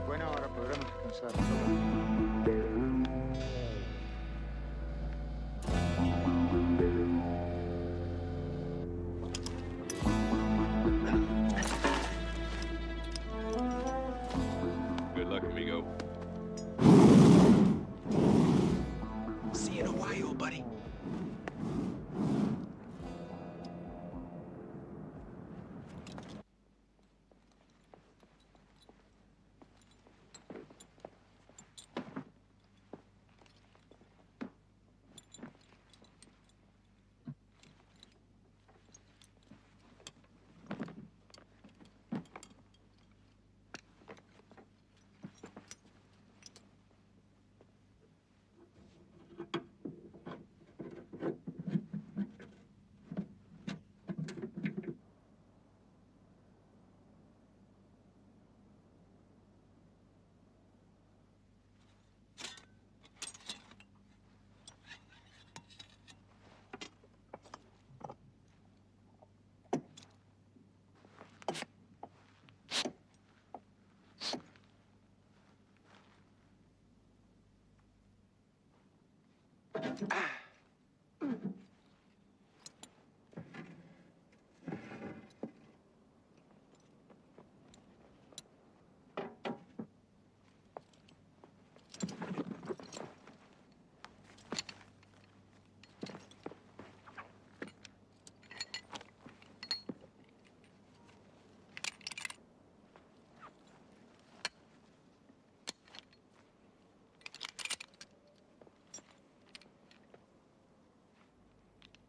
Bueno, ahora podremos descansar. Good luck, amigo. See you in a while, buddy.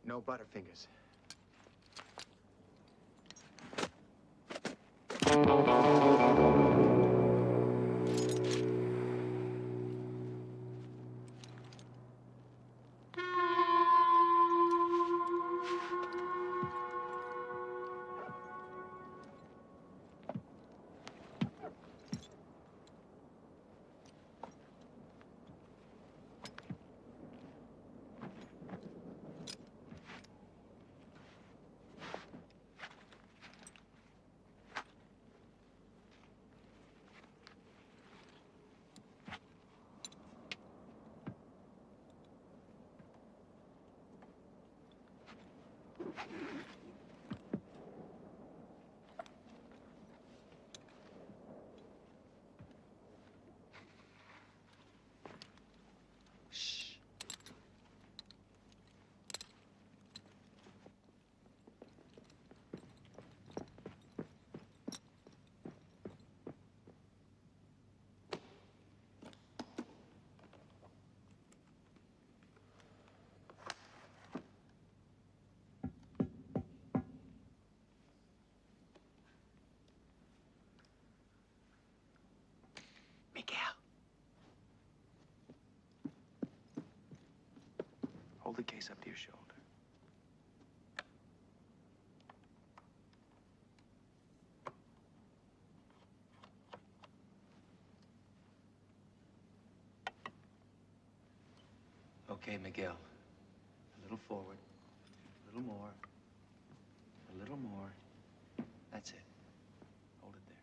No Butterfingers. the case up to your shoulder. Okay, Miguel. A little forward. A little more. A little more. That's it. Hold it there.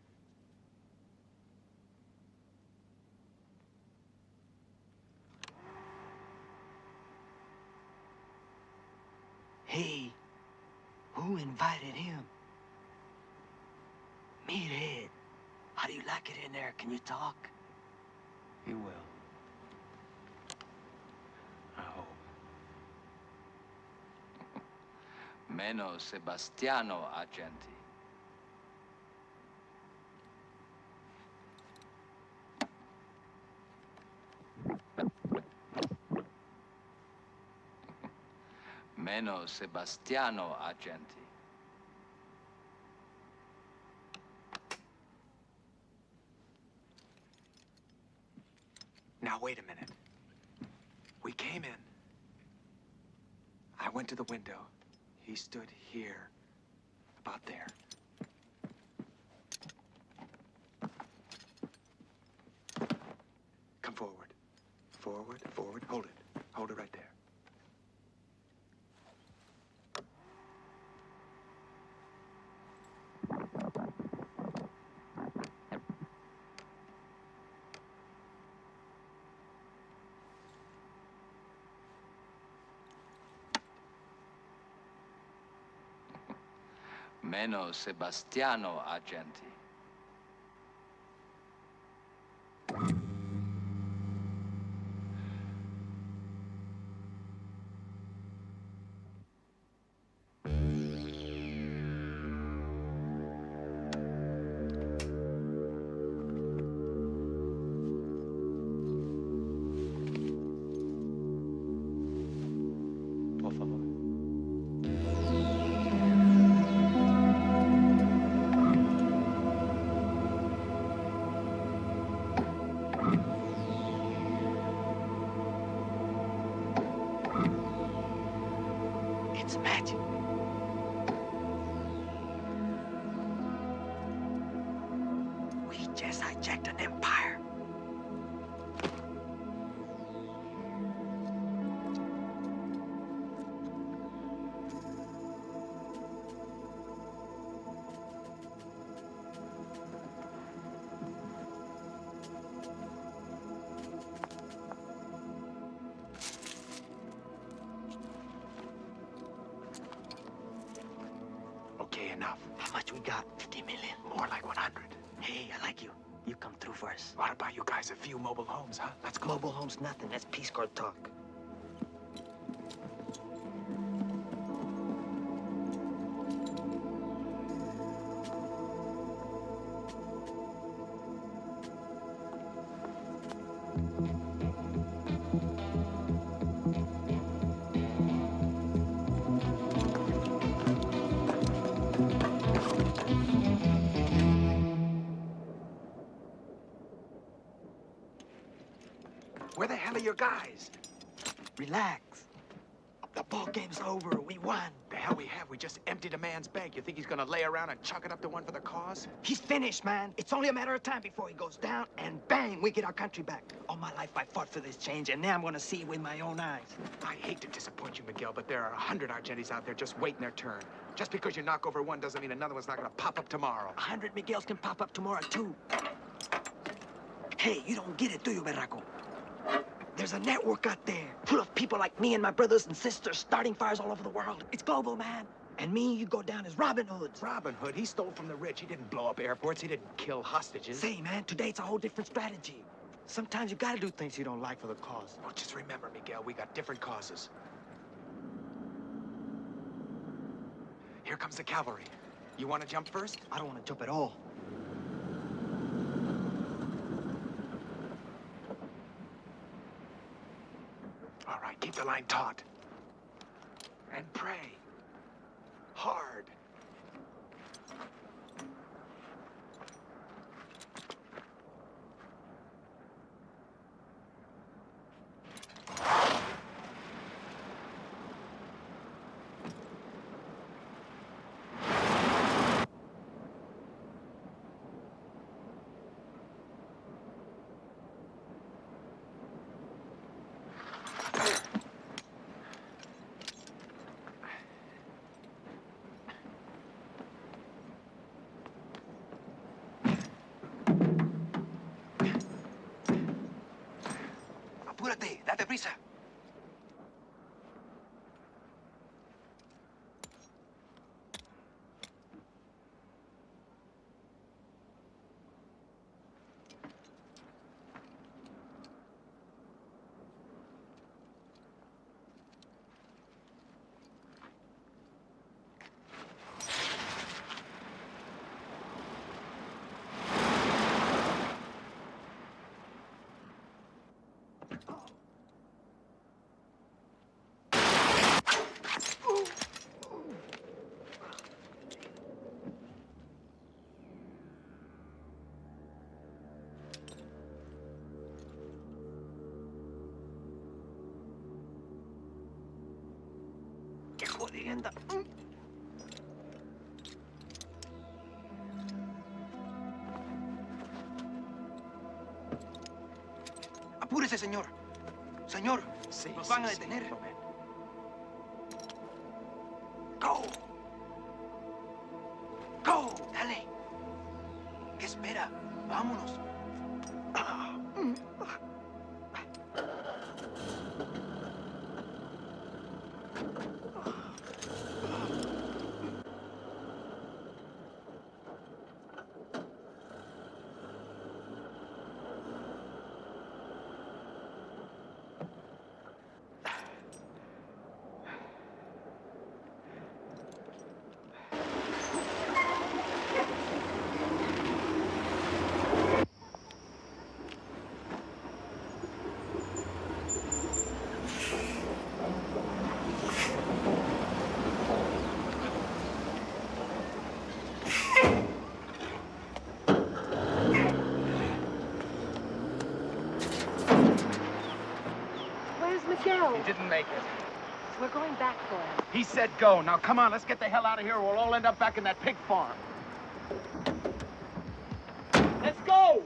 Hey, who invited him? Meathead. How do you like it in there? Can you talk? He will. I hope. Meno Sebastiano, agenti. Meno Sebastiano, agenti. Now, wait a minute. We came in. I went to the window. He stood here. About there. Come forward. Forward, forward. Hold it. Hold it right there. Meno Sebastiano, agenti. Por favor. It's magic. We just hijacked an empire. Okay, enough. How much we got? 50 million. More like 100. Hey, I like you. You come through first. What about you guys? A few mobile homes, huh? Let's go. Mobile homes, nothing. That's Peace Corps talk. Where the hell are your guys? Relax. The ball game's over. We won. The hell we have? We just emptied a man's bank. You think he's gonna lay around and chalk it up to one for the cause? He's finished, man. It's only a matter of time before he goes down, and bang, we get our country back. All my life I fought for this change, and now I'm gonna see it with my own eyes. I hate to disappoint you, Miguel, but there are 100 Argentis out there just waiting their turn. Just because you knock over one doesn't mean another one's not gonna pop up tomorrow. 100 Miguels can pop up tomorrow, too. Hey, you don't get it, do you, Berraco? There's a network out there full of people like me and my brothers and sisters starting fires all over the world. It's global, man. And me, you go down as Robin Hoods. Robin Hood, he stole from the rich. He didn't blow up airports. He didn't kill hostages. Say, man, today it's a whole different strategy. Sometimes you gotta do things you don't like for the cause. Well, just remember, Miguel, we got different causes. Here comes the cavalry. You want to jump first? I don't want to jump at all. All right, keep the line taut. And pray. Hard. jodienda. Apúrese, señor. Señor, nos van a detener. Go. Go. Dale. ¿Qué espera? Vámonos. Where's Miguel? He didn't make it. We're going back for him. He said go. Now, come on, let's get the hell out of here or we'll all end up back in that pig farm. Let's go!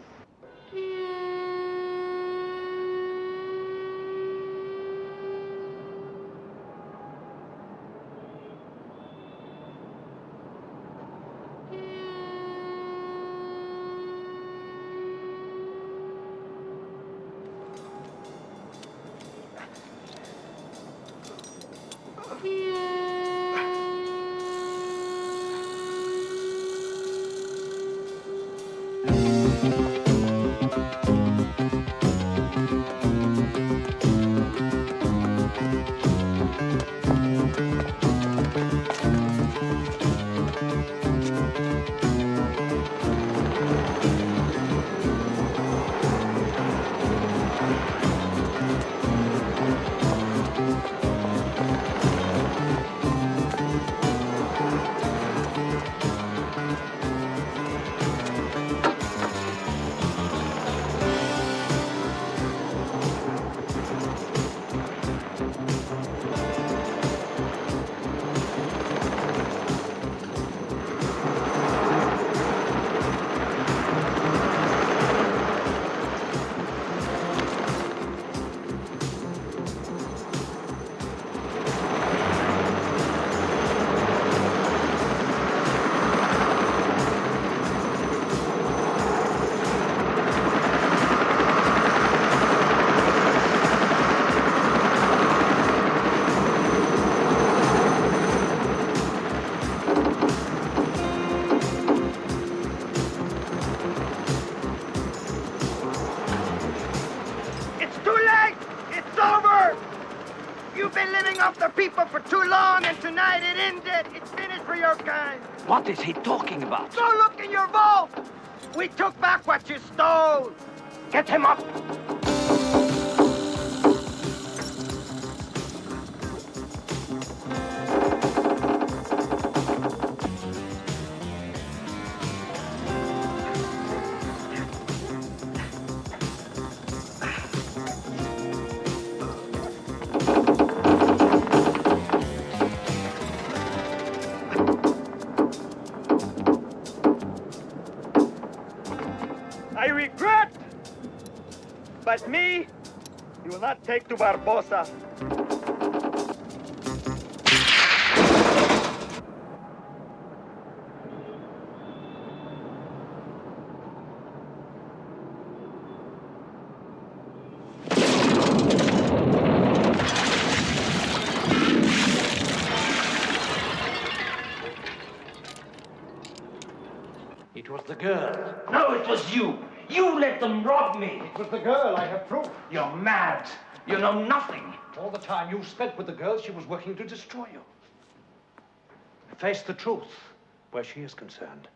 You've been living off the people for too long, and tonight it ended. It's finished for your kind. What is he talking about? Go look in your vault. We took back what you stole. Get him up. I regret, but me, you will not take to Barbosa. It was the girl. No, it was you. You let them rob me. It was the girl. I have proof. You're mad. You know nothing. All the time you spent with the girl, she was working to destroy you. Face the truth where she is concerned.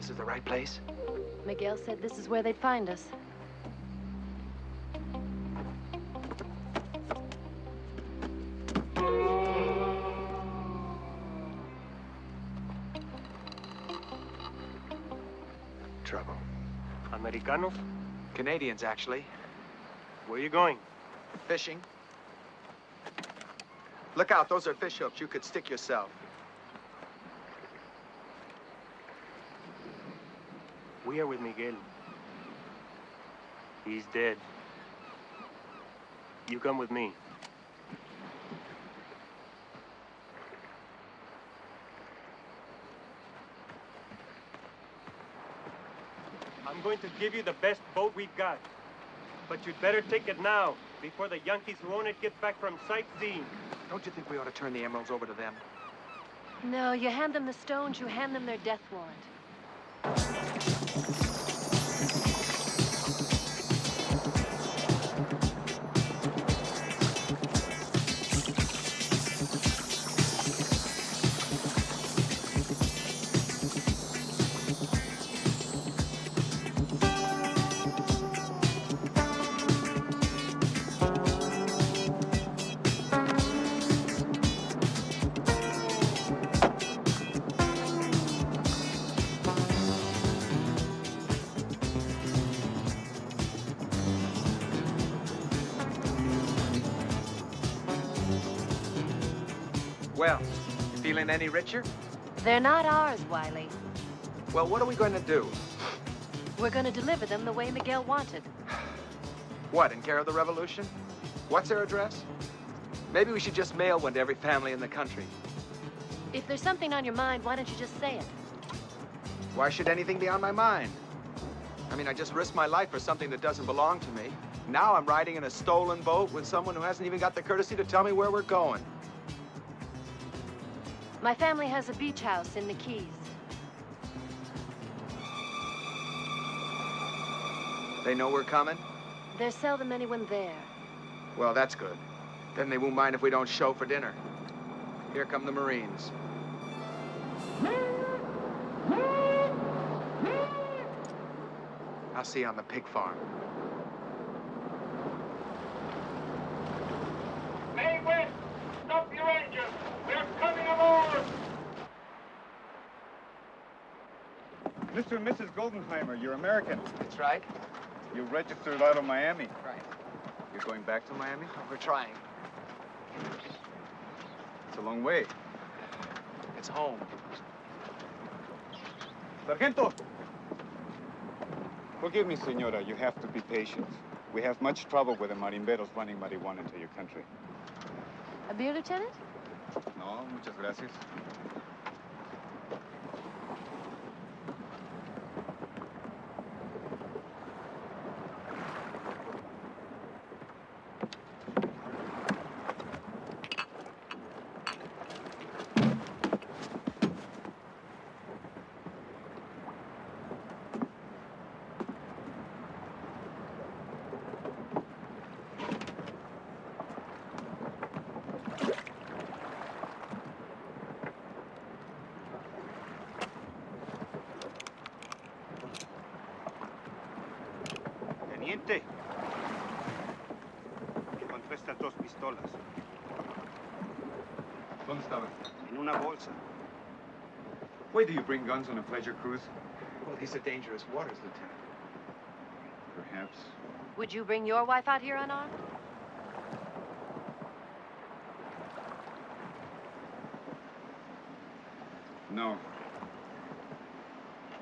this is the right place? Miguel said this is where they'd find us. Trouble. Americanos? Canadians, actually. Where are you going? Fishing. Look out, those are fish hooks. You could stick yourself. We are with Miguel. He's dead. You come with me. I'm going to give you the best boat we've got. But you'd better take it now, before the Yankees who own it get back from sightseeing. Don't you think we ought to turn the emeralds over to them? No, you hand them the stones, you hand them their death warrant. Well, you feeling any richer? They're not ours, Wiley. Well, what are we going to do? We're going to deliver them the way Miguel wanted. What, in care of the revolution? What's their address? Maybe we should just mail one to every family in the country. If there's something on your mind, why don't you just say it? Why should anything be on my mind? I mean, I just risked my life for something that doesn't belong to me. Now I'm riding in a stolen boat with someone who hasn't even got the courtesy to tell me where we're going. My family has a beach house in the Keys. They know we're coming? There's seldom anyone there. Well, that's good. Then they won't mind if we don't show for dinner. Here come the Marines. I'll see you on the pig farm. May West, stop your engine. We're coming aboard. Mr. and Mrs. Goldenheimer, you're American. That's right. You registered out of Miami. Right. You're going back to Miami? We're trying. It's a long way. It's home. Sargento! Forgive me, senora. You have to be patient. We have much trouble with the marimberos running marijuana into your country. A beer, Lieutenant? No, muchas gracias. Teniente. Encontré estas dos pistolas. ¿Dónde estaban? En una bolsa. Why do you bring guns on a pleasure cruise? Well, these are dangerous waters, Lieutenant. Perhaps. Would you bring your wife out here unarmed? No.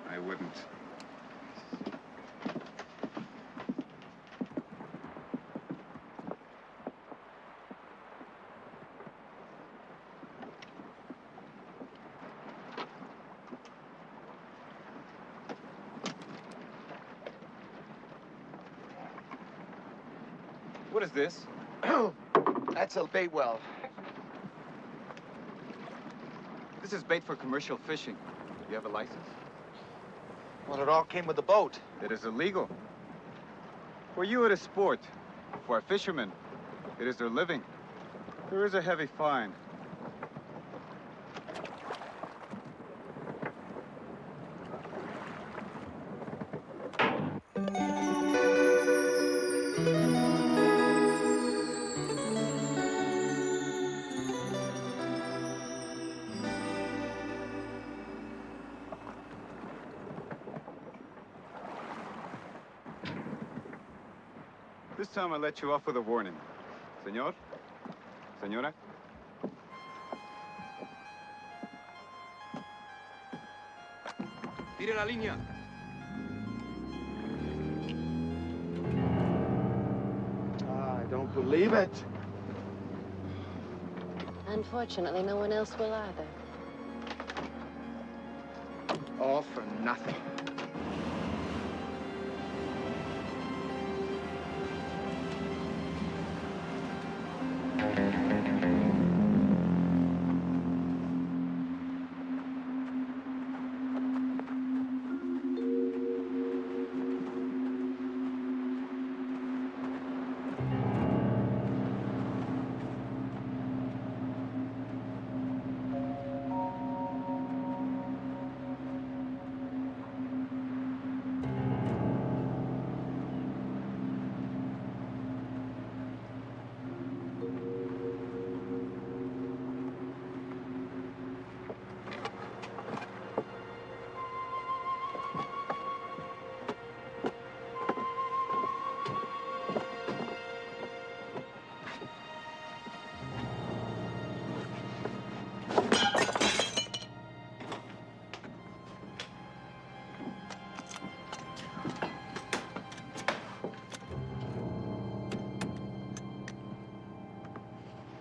I wouldn't. What is this? That's a bait well. This is bait for commercial fishing. You have a license? Well, it all came with the boat. It is illegal. For you, it is sport. For a fisherman, it is their living. There is a heavy fine. This time I let you off with a warning. Señor? Señora? Tire la línea. I don't believe it. Unfortunately, no one else will either. All for nothing.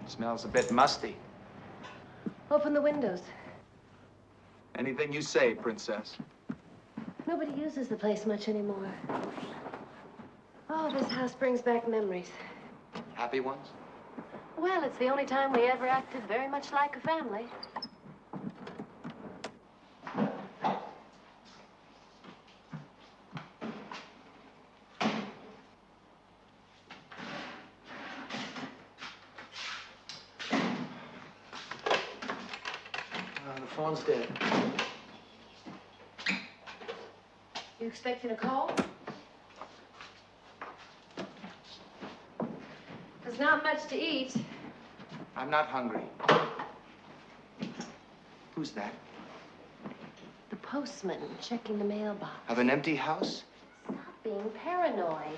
Smells a bit musty. Open the windows. Anything you say, Princess. Nobody uses the place much anymore. Oh, this house brings back memories. Happy ones? Well, it's the only time we ever acted very much like a family. The phone's dead. You expecting a call? There's not much to eat. I'm not hungry. Who's that? The postman checking the mailbox. Of an empty house? Stop being paranoid.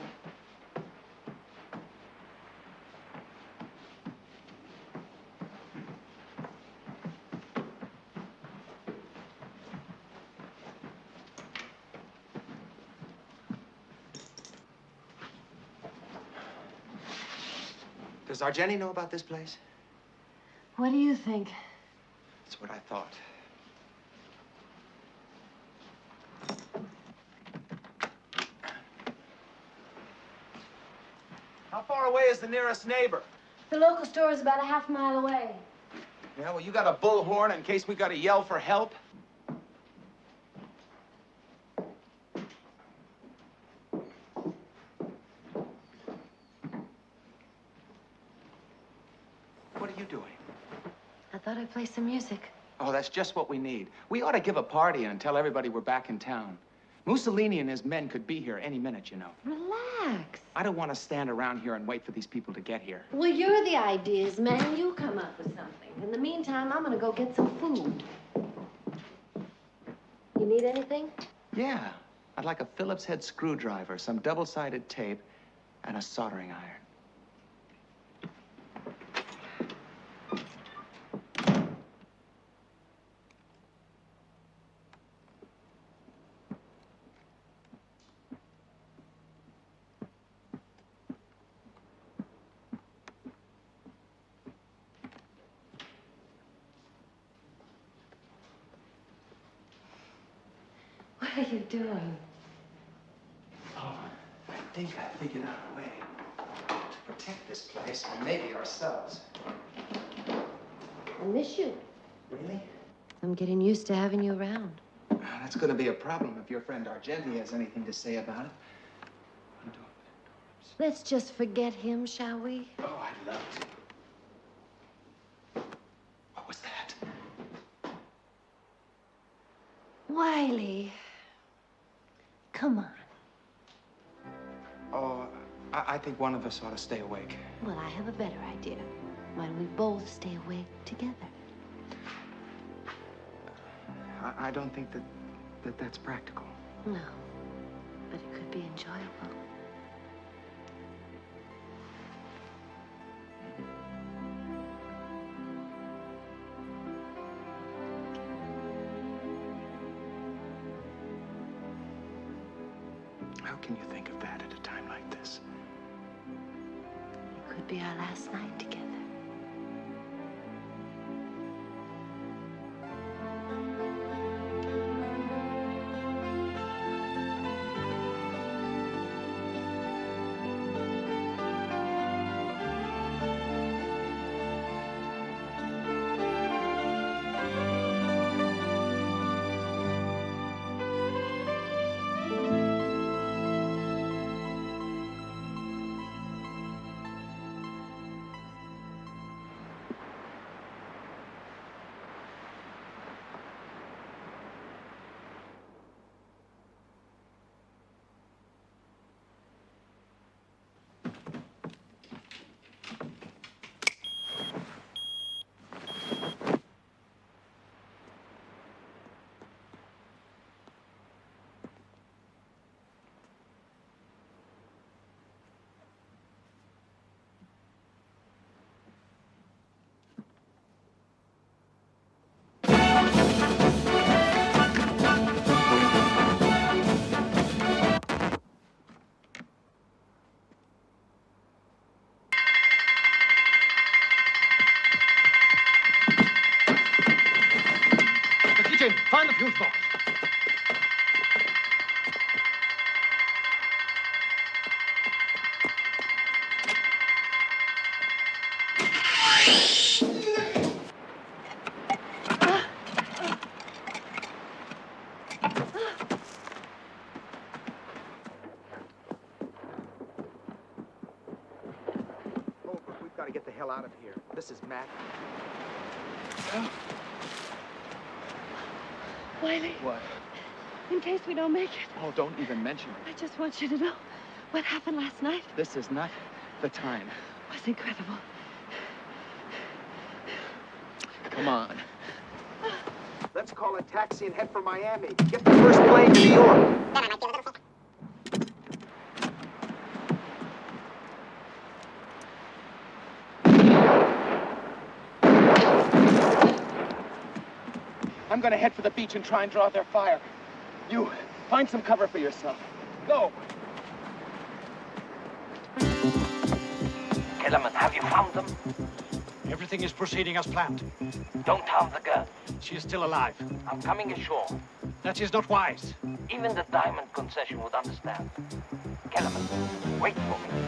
Does Argeni know about this place? What do you think? That's what I thought. How far away is the nearest neighbor? The local store is about a half mile away. Yeah, well, you got a bullhorn in case we gotta yell for help? What are you doing? I thought I'd play some music. Oh, that's just what we need. We ought to give a party and tell everybody we're back in town. Mussolini and his men could be here any minute, you know. Relax. I don't want to stand around here and wait for these people to get here. Well, you're the ideas man. You come up with something. In the meantime, I'm gonna go get some food. You need anything? Yeah. I'd like a Phillips head screwdriver, some double-sided tape, and a soldering iron. What are you doing? Oh, I think I figured out a way to protect this place and maybe ourselves. I miss you. Really? I'm getting used to having you around. That's going to be a problem if your friend Argenti has anything to say about it. Let's just forget him, shall we? Oh, I'd love to. What was that? Wiley. Come on. Oh, I think one of us ought to stay awake. Well, I have a better idea. Why don't we both stay awake together? I don't think that's practical. No, but it could be enjoyable. How can you think of that at a time like this? It could be our last night together. The kitchen! Find the fuse box! We've got to get the hell out of here. This is Matt. Wiley. What? In case we don't make it, Oh, don't even mention it. I just want you to know what happened last night This is not the time. was incredible. Come on. Let's call a taxi and head for Miami. Get the first plane to New York. I'm gonna head for the beach and try and draw their fire. You, find some cover for yourself. Go! Kellerman, have you found them? Everything is proceeding as planned. Don't harm the girl. She is still alive. I'm coming ashore. That is not wise. Even the diamond concession would understand. Kellerman, wait for me.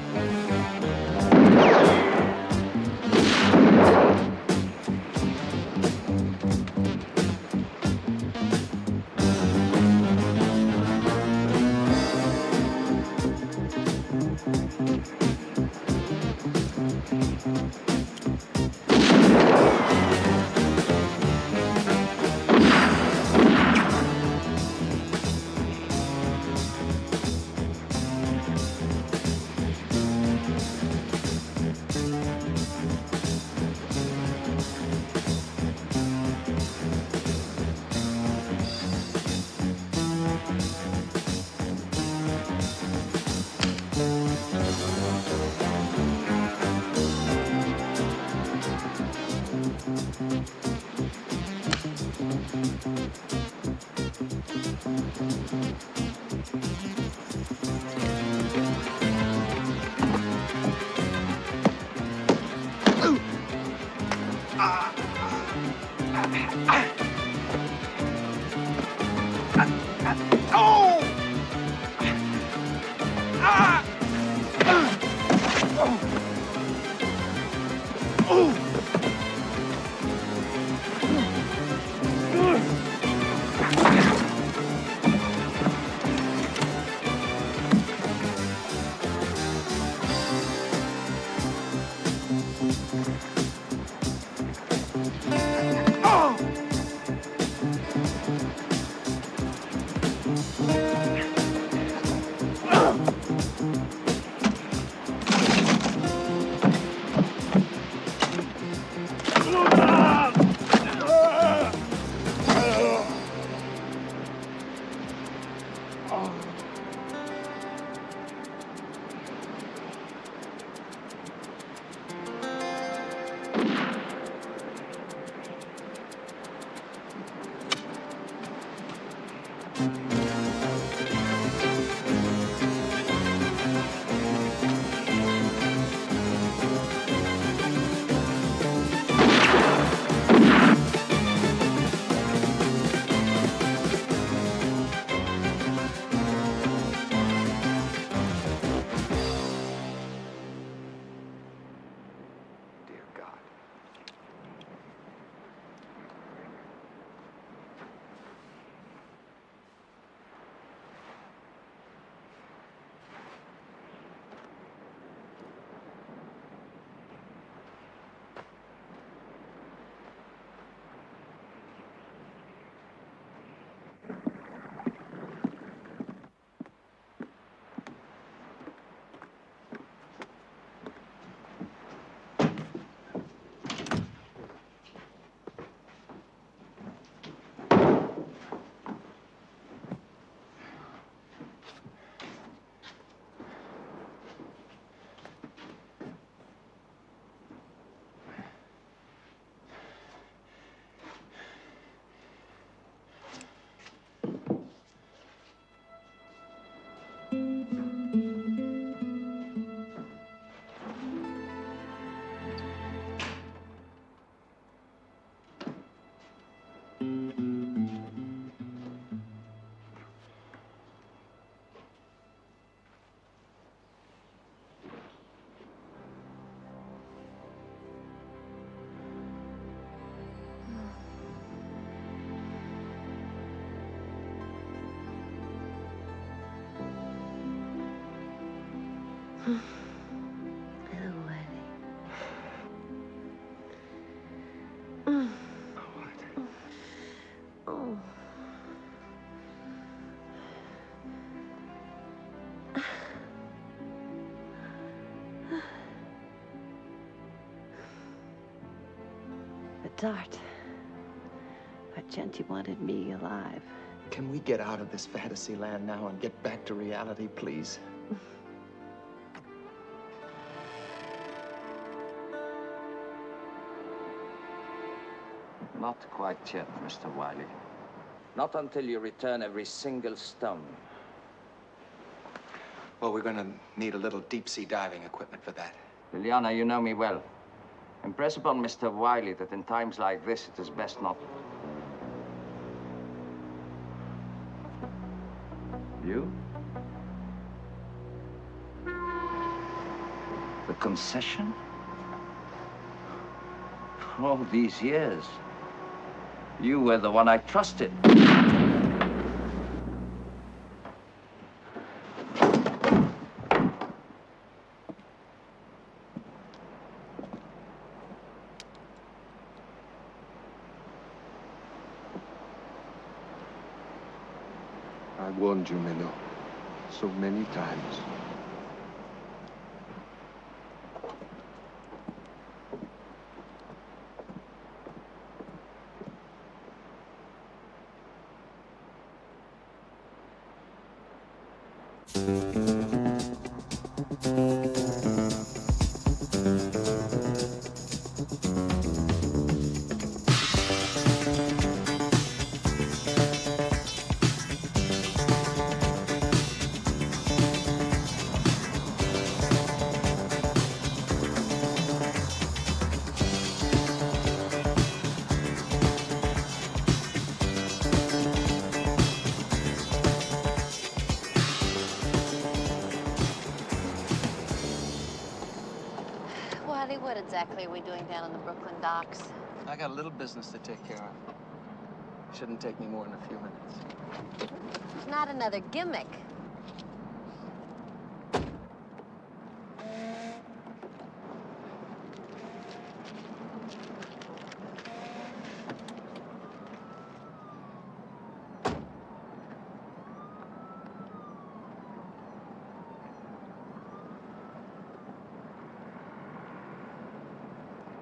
Oh. But Dart, what Genty wanted me alive. Can we get out of this fantasy land now and get back to reality, please? Not quite yet, Mr. Wiley. Not until you return every single stone. Well, we're gonna need a little deep-sea diving equipment for that. Liliana, you know me well. Impress upon Mr. Wiley that in times like this, it is best not... You? The concession? For all these years, you were the one I trusted. I warned you, Milo, so many times. Wiley, what exactly are we doing down in the Brooklyn docks? I got a little business to take care of. Shouldn't take me more than a few minutes. It's not another gimmick.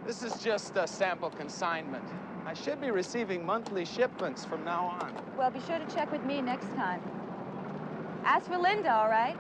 This is just a sample consignment. I should be receiving monthly shipments from now on. Well, be sure to check with me next time. Ask for Linda, all right?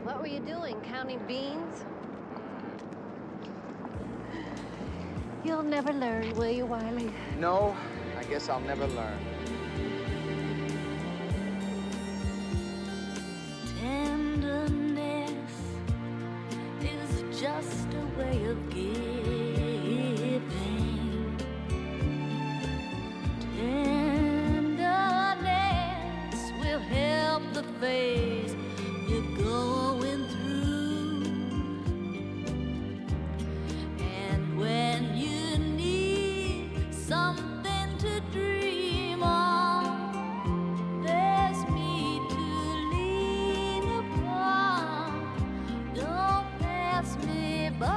What were you doing, counting beans? You'll never learn, will you, Wiley? No, I guess I'll never learn. Tenderness is just a way of giving. Tenderness will help the phase you're going through. And when you need something to dream on, there's me to lean upon. Don't pass me by.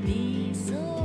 be so